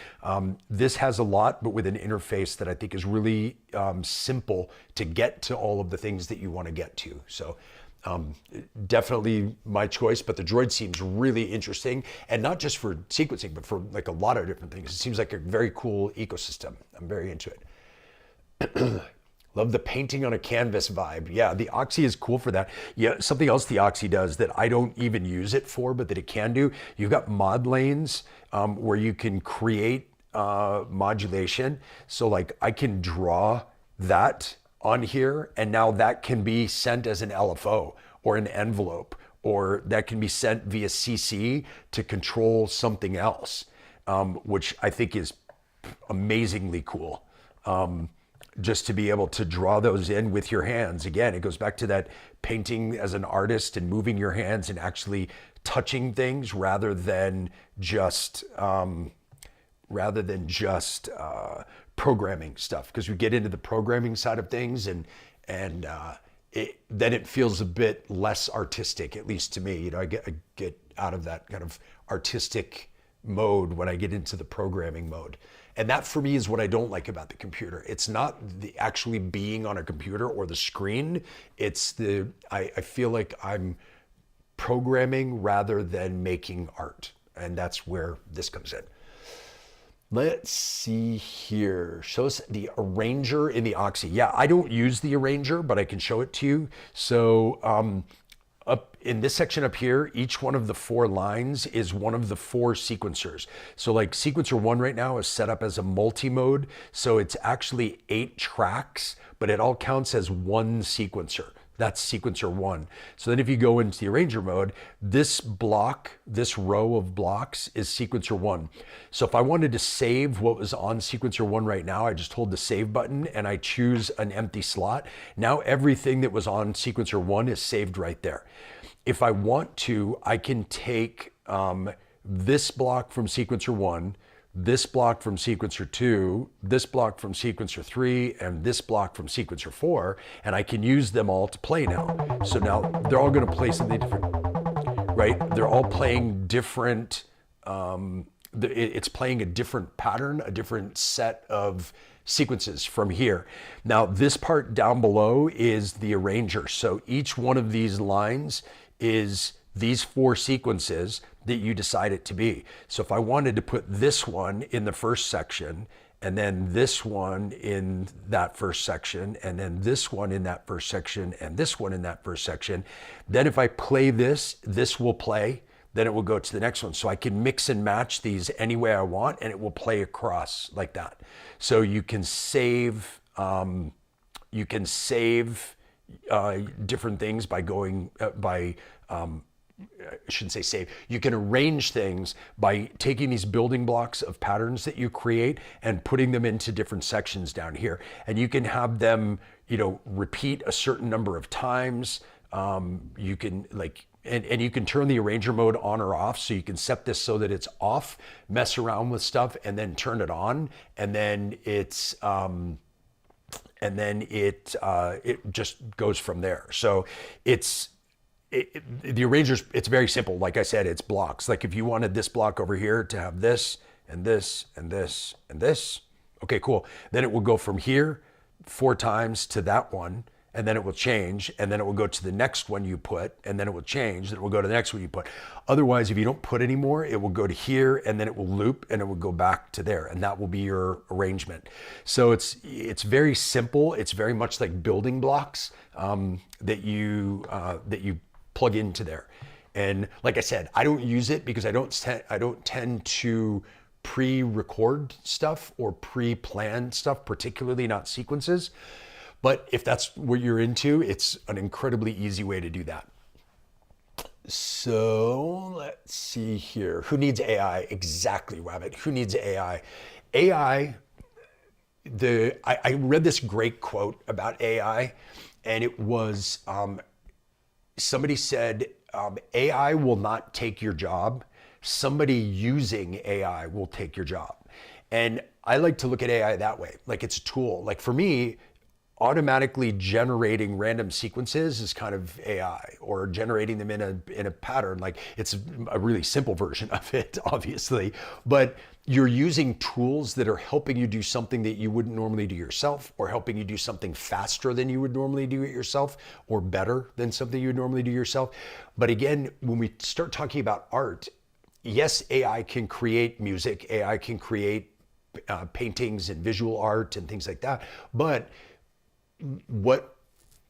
This has a lot, but with an interface that I think is really simple to get to all of the things that you want to get to. So definitely my choice, but the Droid seems really interesting, and not just for sequencing, but for like a lot of different things. It seems like a very cool ecosystem. I'm very into it. Love the painting on a canvas vibe. Yeah, the Oxy is cool for that. Yeah, something else the Oxy does that I don't even use it for, but that it can do, you've got mod lanes where you can create modulation. So like I can draw that on here, and now that can be sent as an LFO or an envelope, or that can be sent via CC to control something else, which I think is amazingly cool. Just to be able to draw those in with your hands. Again, it goes back to that painting as an artist and moving your hands and actually touching things rather than just programming stuff. Because we get into the programming side of things, and then it feels a bit less artistic, at least to me. You know, I get out of that kind of artistic mode when I get into the programming mode. And that for me is what I don't like about the computer. It's not the actually being on a computer or the screen. It's I feel like I'm programming rather than making art. And that's where this comes in. Let's see here. Show us the arranger in the Oxy. Yeah, I don't use the arranger, but I can show it to you. So up in this section up here, each one of the 4 lines is one of the 4 sequencers. So like sequencer 1 right now is set up as a multi-mode. So it's actually 8 tracks, but it all counts as one sequencer. That's sequencer 1. So then if you go into the arranger mode, this block, this row of blocks is sequencer 1. So if I wanted to save what was on sequencer 1 right now, I just hold the save button and I choose an empty slot. Now everything that was on sequencer 1 is saved right there. If I want to, I can take this block from sequencer 1, this block from sequencer 2, this block from sequencer 3, and this block from sequencer 4, and I can use them all to play now. So now they're all going to play something different, right? They're all playing different, it's playing a different pattern, a different set of sequences from here. Now this part down below is the arranger. So each one of these lines is these 4 sequences that you decide it to be. So if I wanted to put this one in the first section, and then this one in that first section, and then this one in that first section, and this one in that first section, then if I play this, this will play, then it will go to the next one. So I can mix and match these any way I want, and it will play across like that. So you can save, different things by going, I shouldn't say save. You can arrange things by taking these building blocks of patterns that you create and putting them into different sections down here. And you can have them, you know, repeat a certain number of times. You can like, and you can turn the arranger mode on or off. So you can set this so that it's off, mess around with stuff, and then turn it on. And then it just goes from there. So the arrangers, it's very simple. Like I said, it's blocks. Like if you wanted this block over here to have this and this and this and this, okay, cool. Then it will go from here 4 times to that one, and then it will change, and then it will go to the next one you put, and then it will change, then it will go to the next one you put. Otherwise, if you don't put any more, it will go to here, and then it will loop, and it will go back to there, and that will be your arrangement. So it's very simple. It's very much like building blocks that you plug into there. And like I said, I don't use it because I don't tend to pre-record stuff or pre-plan stuff, particularly not sequences. But if that's what you're into, it's an incredibly easy way to do that. So let's see here. Who needs AI? Exactly, Rabbit. Who needs AI? AI, I read this great quote about AI, and it was somebody said, AI will not take your job. Somebody using AI will take your job. And I like to look at AI that way, like it's a tool. Like for me, automatically generating random sequences is kind of AI, or generating them in a pattern. Like it's a really simple version of it, obviously, but you're using tools that are helping you do something that you wouldn't normally do yourself, or helping you do something faster than you would normally do it yourself, or better than something you would normally do yourself. But again, when we start talking about art, yes, AI can create music, AI can create paintings and visual art and things like that, but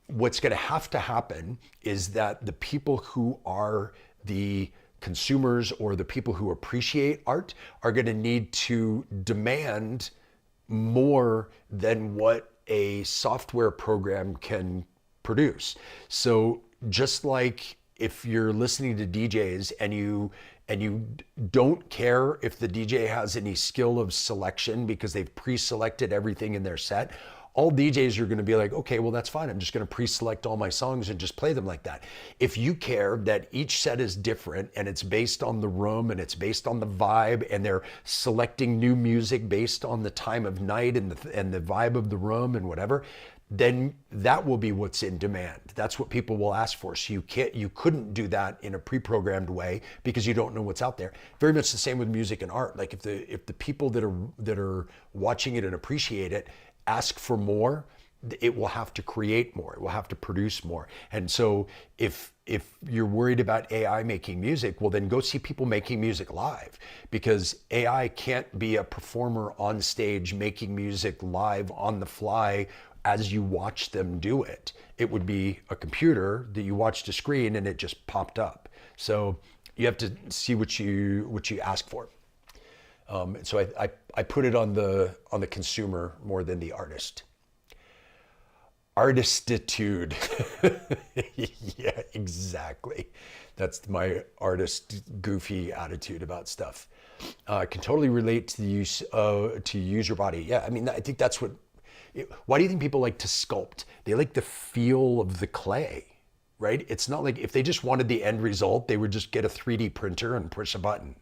what's going to have to happen is that the people who are the consumers, or the people who appreciate art, are going to need to demand more than what a software program can produce. So just like if you're listening to DJs and you don't care if the DJ has any skill of selection because they've pre-selected everything in their set, all DJs are going to be like, okay, well, that's fine. I'm just going to pre-select all my songs and just play them like that. If you care that each set is different, and it's based on the room, and it's based on the vibe, and they're selecting new music based on the time of night and the vibe of the room and whatever, then that will be what's in demand. That's what people will ask for. So you couldn't do that in a pre-programmed way because you don't know what's out there. Very much the same with music and art. Like if the people that are watching it and appreciate it ask for more, it will have to create more. It will have to produce more. And so if you're worried about AI making music, well, then go see people making music live, because AI can't be a performer on stage making music live on the fly as you watch them do it. It would be a computer that you watched a screen and it just popped up. So you have to see what you ask for. So I put it on the consumer more than the artist. Artistitude. Yeah, exactly. That's my artist goofy attitude about stuff. I can totally relate to the use to use your body. Yeah, I mean, I think that's what. Why do you think people like to sculpt? They like the feel of the clay, right? It's not like if they just wanted the end result, they would just get a 3D printer and push a button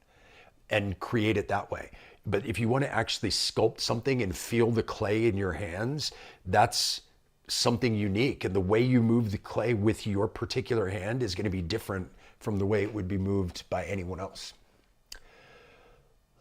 and create it that way. But if you want to actually sculpt something and feel the clay in your hands, that's something unique. And the way you move the clay with your particular hand is going to be different from the way it would be moved by anyone else.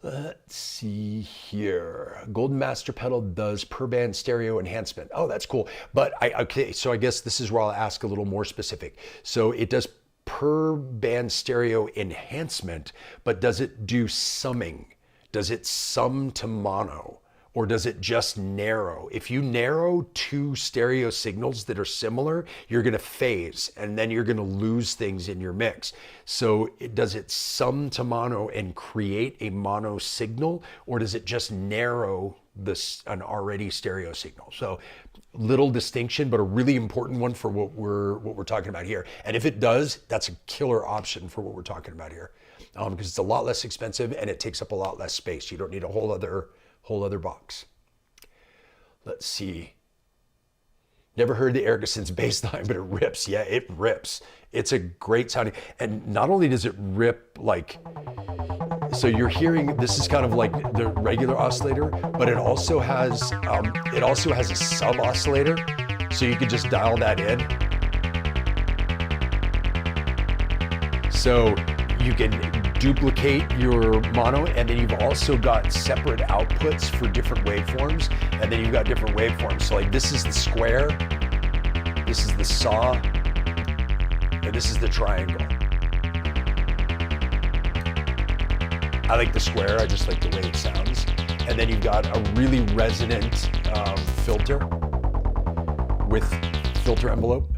Let's see here. Golden Master Pedal does per band stereo enhancement. Oh, that's cool. But okay, so I guess this is where I'll ask a little more specific. So it does per band stereo enhancement, but does it do summing? Does it sum to mono? Or does it just narrow? If you narrow two stereo signals that are similar, you're gonna phase, and then you're gonna lose things in your mix. So does it sum to mono and create a mono signal, or does it just narrow an already stereo signal? So little distinction, but a really important one for what we're talking about here. And if it does, that's a killer option for what we're talking about here, because it's a lot less expensive and it takes up a lot less space. You don't need a whole other box. Let's see. Never heard the Ericsson's bass line, but it rips. Yeah, it rips. It's a great sounding. And not only does it rip, like, so you're hearing, this is kind of like the regular oscillator, but it also has a sub oscillator. So you could just dial that in. So you can duplicate your mono, and then you've also got separate outputs for different waveforms, and then you've got different waveforms. So like this is the square, this is the saw, and this is the triangle. I like the square, I just like the way it sounds. And then you've got a really resonant filter with filter envelope.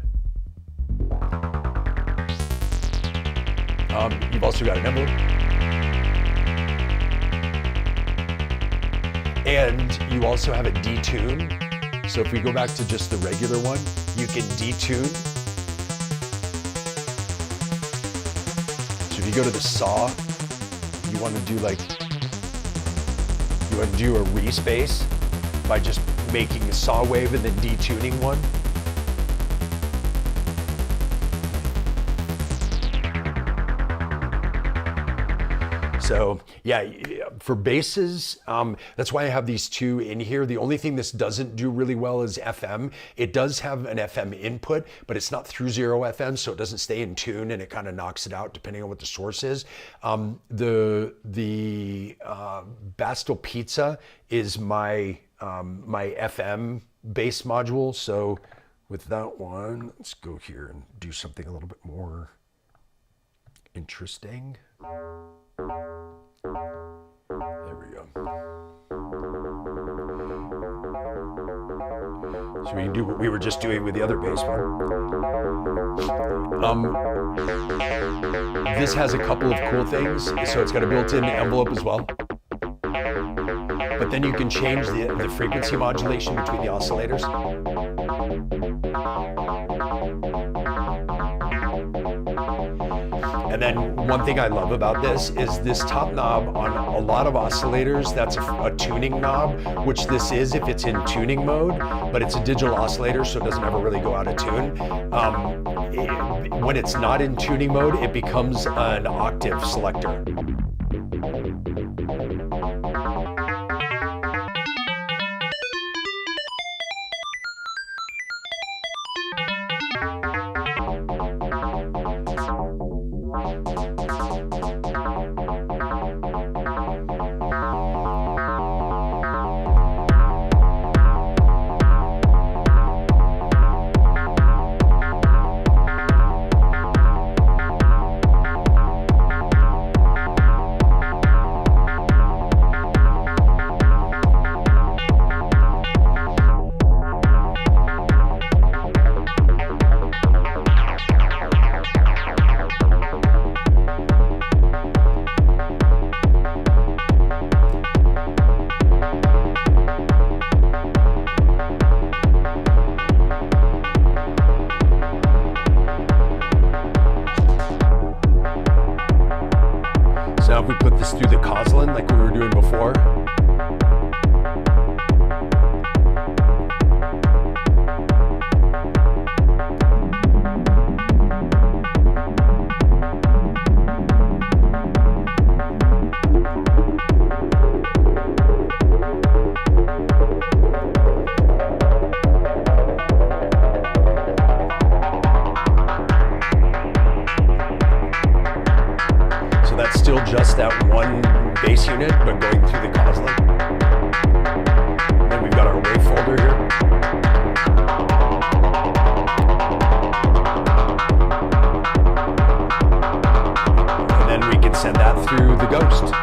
You've also got an envelope. And you also have a detune. So if we go back to just the regular one, you can detune. if you go to the saw, you want to do a respace by just making a saw wave and then detuning one. So yeah, for basses, that's why I have these two in here. The only thing this doesn't do really well is FM. It does have an FM input, but it's not through 0 FM, so it doesn't stay in tune, and it kind of knocks it out depending on what the source is. The Bastel Pizza is my my FM bass module. So with that one, let's go here and do something a little bit more interesting. There we go. So we can do what we were just doing with the other bass one. This has a couple of cool things. So it's got a built-in envelope as well. But then you can change the frequency modulation between the oscillators. And then one thing I love about this is this top knob on a lot of oscillators, that's a tuning knob, which this is if it's in tuning mode, but it's a digital oscillator, so it doesn't ever really go out of tune. When it's not in tuning mode, it becomes an octave selector. Now if we put this through the Coslin like we were doing before. Just that one bass unit, but going through the Coslin. Then we've got our wave folder here. And then we can send that through the Ghost.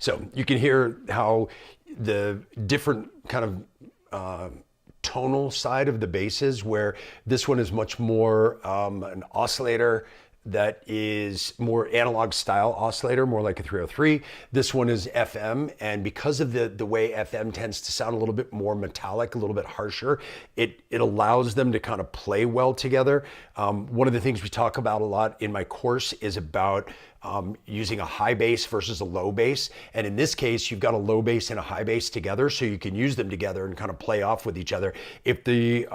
So you can hear how the different kind of tonal side of the basses, where this one is much more an oscillator that is more analog style oscillator, more like a 303. This one is FM, and because of the way FM tends to sound a little bit more metallic, a little bit harsher, it allows them to kind of play well together. One of the things we talk about a lot in my course is about using a high bass versus a low bass. And in this case, you've got a low bass and a high bass together, so you can use them together and kind of play off with each other. If the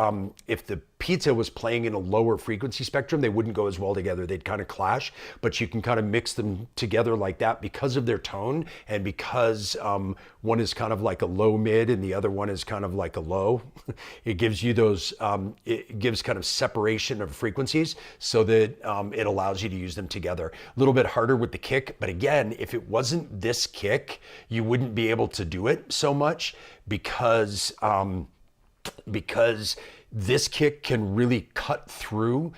pizza was playing in a lower frequency spectrum, they wouldn't go as well together. They'd kind of clash, but you can kind of mix them together like that because of their tone, and because one is kind of like a low mid and the other one is kind of like a low. It gives you those, it gives kind of separation of frequencies so that it allows you to use them together. A little bit harder with the kick, but again, if it wasn't this kick, you wouldn't be able to do it so much because this kick can really cut through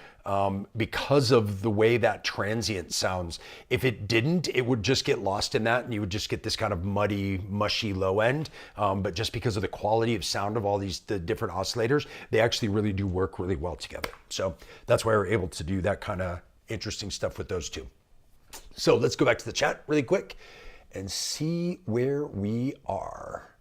because of the way that transient sounds. If it didn't, it would just get lost in that and you would just get this kind of muddy, mushy low end. But just because of the quality of sound of all the different oscillators, they actually really do work really well together. So that's why we're able to do that kind of interesting stuff with those two. So let's go back to the chat really quick and see where we are.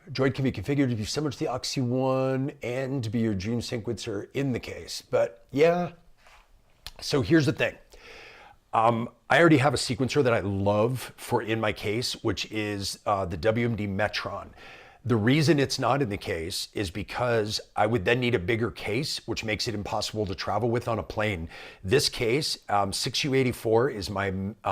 Droid can be configured to be similar to the Oxy One and be your dream sequencer in the case. But yeah, so here's the thing. I already have a sequencer that I love for in my case, which is the WMD Metron. The reason it's not in the case is because I would then need a bigger case, which makes it impossible to travel with on a plane. This case, 6U84 is my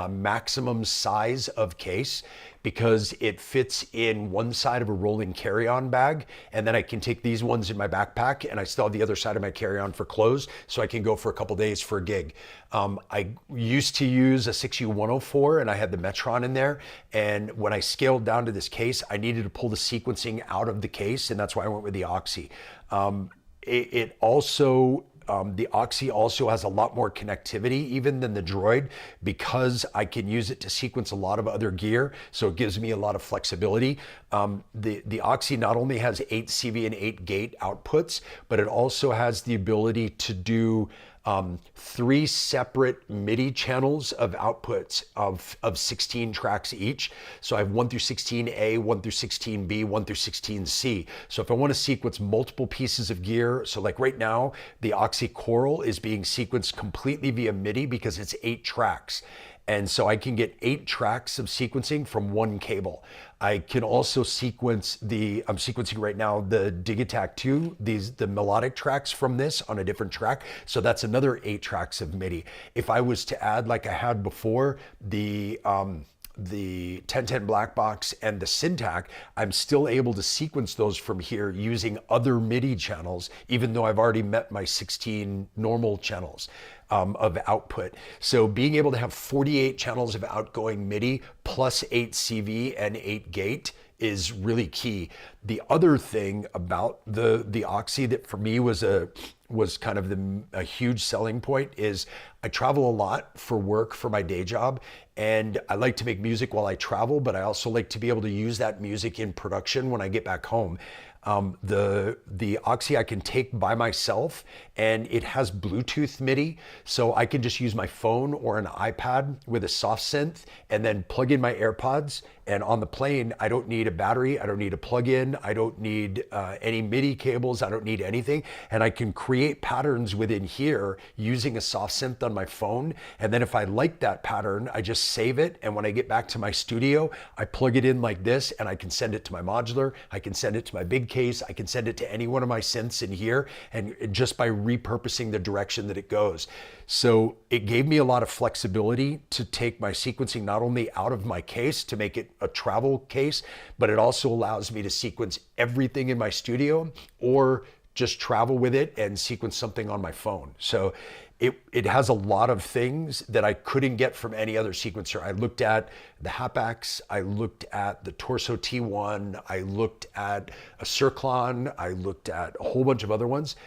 maximum size of case because it fits in one side of a rolling carry-on bag, and then I can take these ones in my backpack and I still have the other side of my carry-on for clothes, so I can go for a couple days for a gig. I used to use a 6U104 and I had the Metron in there, and when I scaled down to this case, I needed to pull the sequencing out of the case, and that's why I went with the Oxy. It also, the Oxy also has a lot more connectivity even than the Droid, because I can use it to sequence a lot of other gear, so it gives me a lot of flexibility. The Oxy not only has 8 CV and 8 gate outputs, but it also has the ability to do 3 separate MIDI channels of outputs of 16 tracks each. So I have 1 through 16A, 1 through 16B, 1 through 16C. So if I want to sequence multiple pieces of gear, so like right now, the Oxy Coral is being sequenced completely via MIDI because it's 8 tracks. And so I can get 8 tracks of sequencing from one cable. I can also sequence I'm sequencing right now the Digitakt 2, the melodic tracks from this on a different track. So that's another 8 tracks of MIDI. If I was to add, like I had before, the 1010 Black Box and the Syntac, I'm still able to sequence those from here using other MIDI channels, even though I've already met my 16 normal channels of output. So being able to have 48 channels of outgoing MIDI plus 8 CV and 8 gate is really key. The other thing about the Oxy that for me was kind of a huge selling point is I travel a lot for work for my day job, and I like to make music while I travel, but I also like to be able to use that music in production when I get back home. The Oxy I can take by myself, and it has Bluetooth MIDI, so I can just use my phone or an iPad with a soft synth and then plug in my AirPods. And on the plane, I don't need a battery, I don't need a plug-in, I don't need any MIDI cables, I don't need anything. And I can create patterns within here using a soft synth on my phone. And then if I like that pattern, I just save it. And when I get back to my studio, I plug it in like this, and I can send it to my modular, I can send it to my big case, I can send it to any one of my synths in here, and just by repurposing the direction that it goes. So it gave me a lot of flexibility to take my sequencing not only out of my case to make it a travel case, but it also allows me to sequence everything in my studio or just travel with it and sequence something on my phone. So it has a lot of things that I couldn't get from any other sequencer. I looked at the Hapax, I looked at the Torso T1, I looked at a Circlon, I looked at a whole bunch of other ones.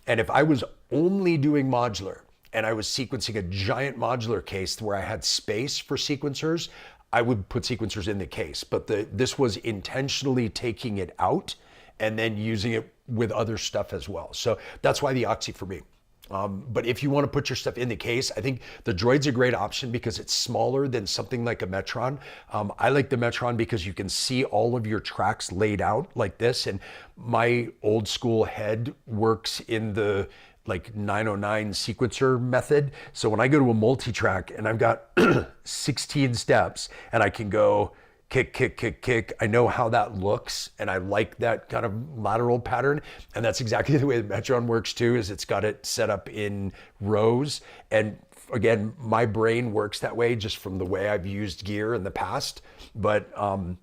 And if I was only doing modular and I was sequencing a giant modular case where I had space for sequencers, I would put sequencers in the case. But this was intentionally taking it out and then using it with other stuff as well. So that's why the Oxy for me. But if you want to put your stuff in the case, I think the Droid's a great option because it's smaller than something like a Metron. I like the Metron because you can see all of your tracks laid out like this. And my old school head works in the like 909 sequencer method. So when I go to a multi-track and I've got 16 steps and I can go kick, kick, kick, kick. I know how that looks, and I like that kind of lateral pattern. And that's exactly the way the Metron works too, is it's got it set up in rows. And again, my brain works that way just from the way I've used gear in the past. But I'm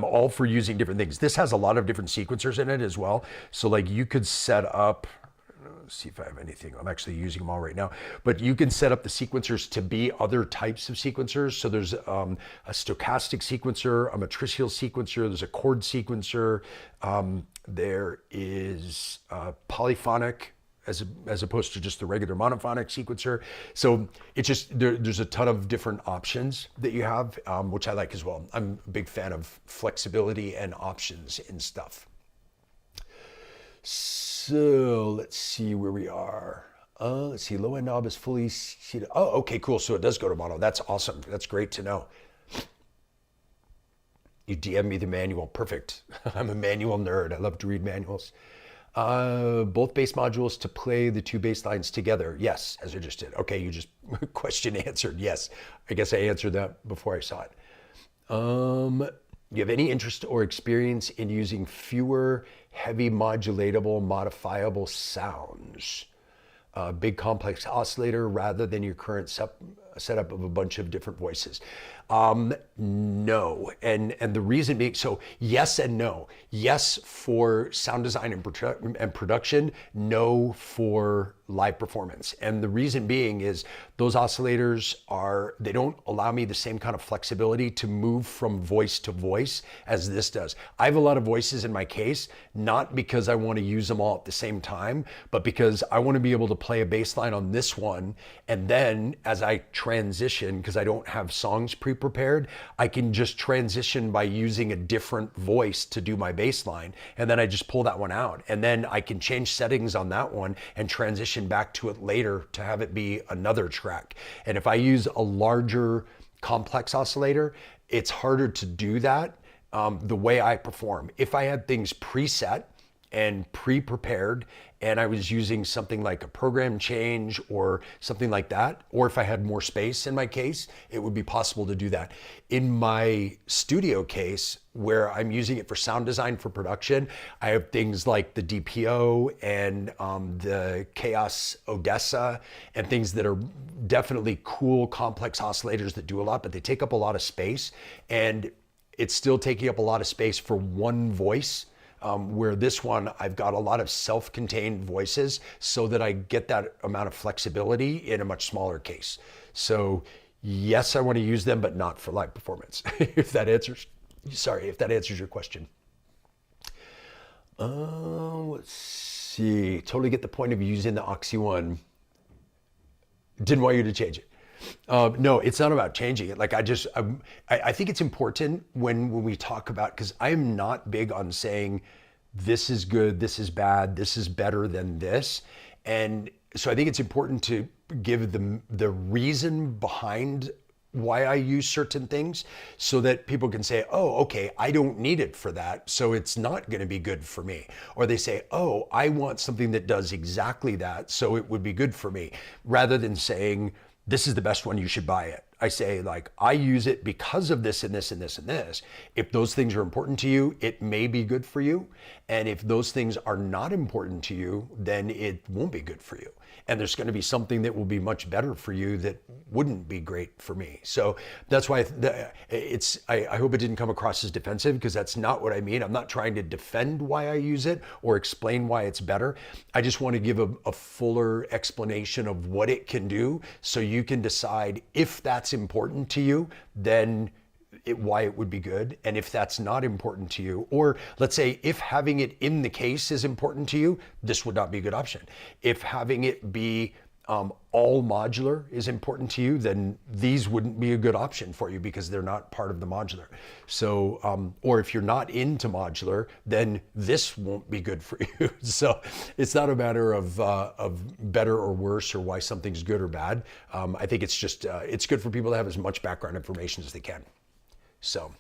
all for using different things. This has a lot of different sequencers in it as well. So like you could set up, see if I have anything. I'm actually using them all right now, but you can set up the sequencers to be other types of sequencers. So there's a stochastic sequencer, a matricial sequencer, there's a chord sequencer, there is polyphonic as opposed to just the regular monophonic sequencer. So it's just, there's a ton of different options that you have, which I like as well. I'm a big fan of flexibility and options in stuff. So let's see where we are. Let's see, low end knob is fully seated. Oh, okay, cool. So it does go to mono. That's awesome. That's great to know. You DM me the manual. Perfect. I'm a manual nerd. I love to read manuals. Both bass modules to play the two bass lines together. Yes, as I just did. Okay, you just question answered. Yes, I guess I answered that before I saw it. You have any interest or experience in using fewer heavy modulatable, modifiable sounds? Big complex oscillator rather than your current setup of a bunch of different voices? No, and the reason being, so yes and no. Yes for sound design and production, no for live performance. And the reason being is those oscillators they don't allow me the same kind of flexibility to move from voice to voice as this does. I have a lot of voices in my case, not because I want to use them all at the same time, but because I want to be able to play a bass line on this one. And then as I transition, because I don't have songs pre-prepared, I can just transition by using a different voice to do my bass line. And then I just pull that one out. And then I can change settings on that one and transition back to it later to have it be another track. And if I use a larger complex oscillator, it's harder to do that the way I perform. If I had things preset and pre-prepared and I was using something like a program change or something like that, or if I had more space in my case, it would be possible to do that. In my studio case, where I'm using it for sound design for production, I have things like the DPO and the Chaos Odessa and things that are definitely cool, complex oscillators that do a lot, but they take up a lot of space, and it's still taking up a lot of space for one voice. Where this one, I've got a lot of self-contained voices so that I get that amount of flexibility in a much smaller case. So yes, I want to use them, but not for live performance, if that answers your question. Let's see, totally get the point of using the Oxy one. Didn't want you to change it. No, it's not about changing it. Like I think it's important when we talk about, because I'm not big on saying this is good, this is bad, this is better than this. And so I think it's important to give the reason behind why I use certain things so that people can say, oh, okay, I don't need it for that, so it's not going to be good for me. Or they say, oh, I want something that does exactly that, so it would be good for me, rather than saying, this is the best one, you should buy it. I say, like, I use it because of this and this and this and this. If those things are important to you, it may be good for you. And if those things are not important to you, then it won't be good for you. And there's going to be something that will be much better for you that wouldn't be great for me. So that's why I hope it didn't come across as defensive, because that's not what I mean. I'm not trying to defend why I use it or explain why it's better. I just want to give a fuller explanation of what it can do so you can decide if that's important to you, then why it would be good. And if that's not important to you, or let's say if having it in the case is important to you, this would not be a good option. If having it be all modular is important to you, then these wouldn't be a good option for you because they're not part of the modular. So, or if you're not into modular, then this won't be good for you. So it's not a matter of better or worse or why something's good or bad. I think it's just, it's good for people to have as much background information as they can. So.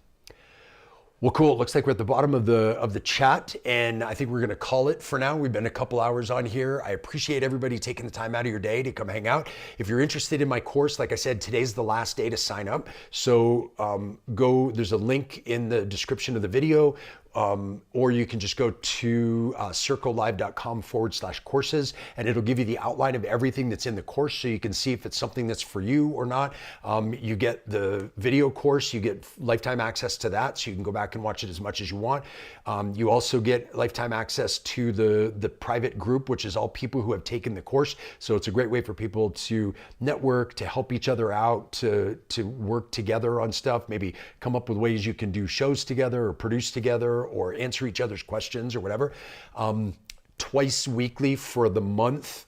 Well, cool. It looks like we're at the bottom of the chat, and I think we're going to call it for now. We've been a couple hours on here. I appreciate everybody taking the time out of your day to come hang out. If you're interested in my course, like I said, today's the last day to sign up. So there's a link in the description of the video. Or you can just go to circlelive.com/courses, and it'll give you the outline of everything that's in the course so you can see if it's something that's for you or not. You get the video course, you get lifetime access to that, so you can go back and watch it as much as you want. You also get lifetime access to the private group, which is all people who have taken the course. So it's a great way for people to network, to help each other out, to work together on stuff, maybe come up with ways you can do shows together or produce together or answer each other's questions or whatever. Twice weekly for the month,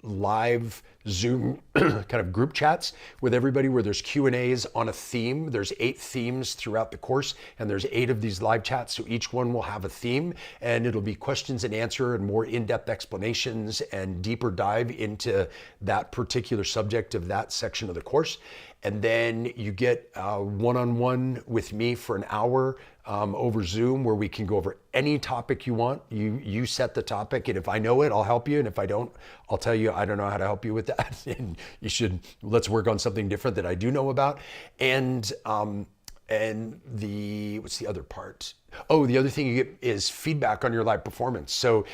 live Zoom kind of group chats with everybody where there's Q&As on a theme. There's 8 themes throughout the course, and there's 8 of these live chats. So each one will have a theme, and it'll be questions and answer and more in-depth explanations and deeper dive into that particular subject of that section of the course. And then you get one-on-one with me for an hour over Zoom where we can go over any topic you want. You set the topic, and if I know it, I'll help you. And if I don't, I'll tell you, I don't know how to help you with that. And let's work on something different that I do know about. And what's the other part? Oh, the other thing you get is feedback on your live performance. So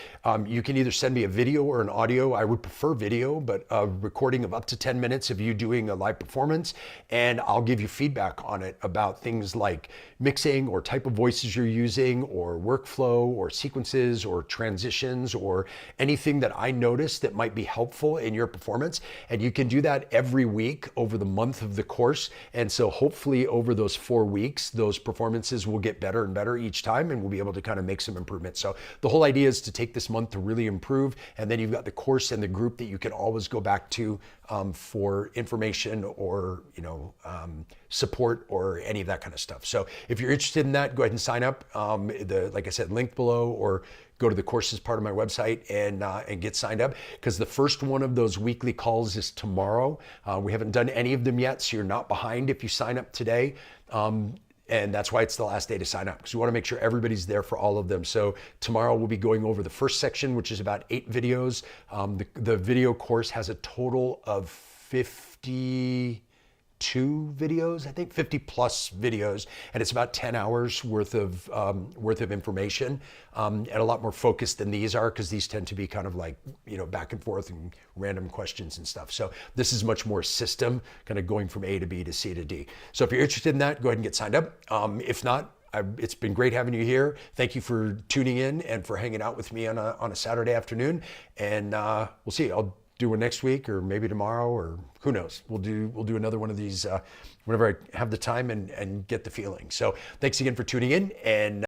you can either send me a video or an audio. I would prefer video, but a recording of up to 10 minutes of you doing a live performance, and I'll give you feedback on it about things like mixing or type of voices you're using or workflow or sequences or transitions or anything that I notice that might be helpful in your performance. And you can do that every week over the month of the course. And so hopefully over those 4 weeks, those performances will get better and better each time, and we'll be able to kind of make some improvements. So the whole idea is to take this month to really improve, and then you've got the course and the group that you can always go back to for information or support or any of that kind of stuff. So if you're interested in that, go ahead and sign up. Like I said, link below, or go to the courses part of my website and get signed up, because the first one of those weekly calls is tomorrow. We haven't done any of them yet, so you're not behind if you sign up today. And that's why it's the last day to sign up, because we want to make sure everybody's there for all of them. So tomorrow we'll be going over the first section, which is about 8 videos. The video course has a total of 52 videos, I think 50 plus videos, and it's about 10 hours worth of information, and a lot more focused than these are, because these tend to be kind of like, back and forth and random questions and stuff. So this is much more system, kind of going from A to B to C to D. So if you're interested in that, go ahead and get signed up. If not, it's been great having you here. Thank you for tuning in and for hanging out with me on a Saturday afternoon. And we'll see. I'll do one next week, or maybe tomorrow, or who knows. We'll do another one of these whenever I have the time and get the feeling. So thanks again for tuning in, and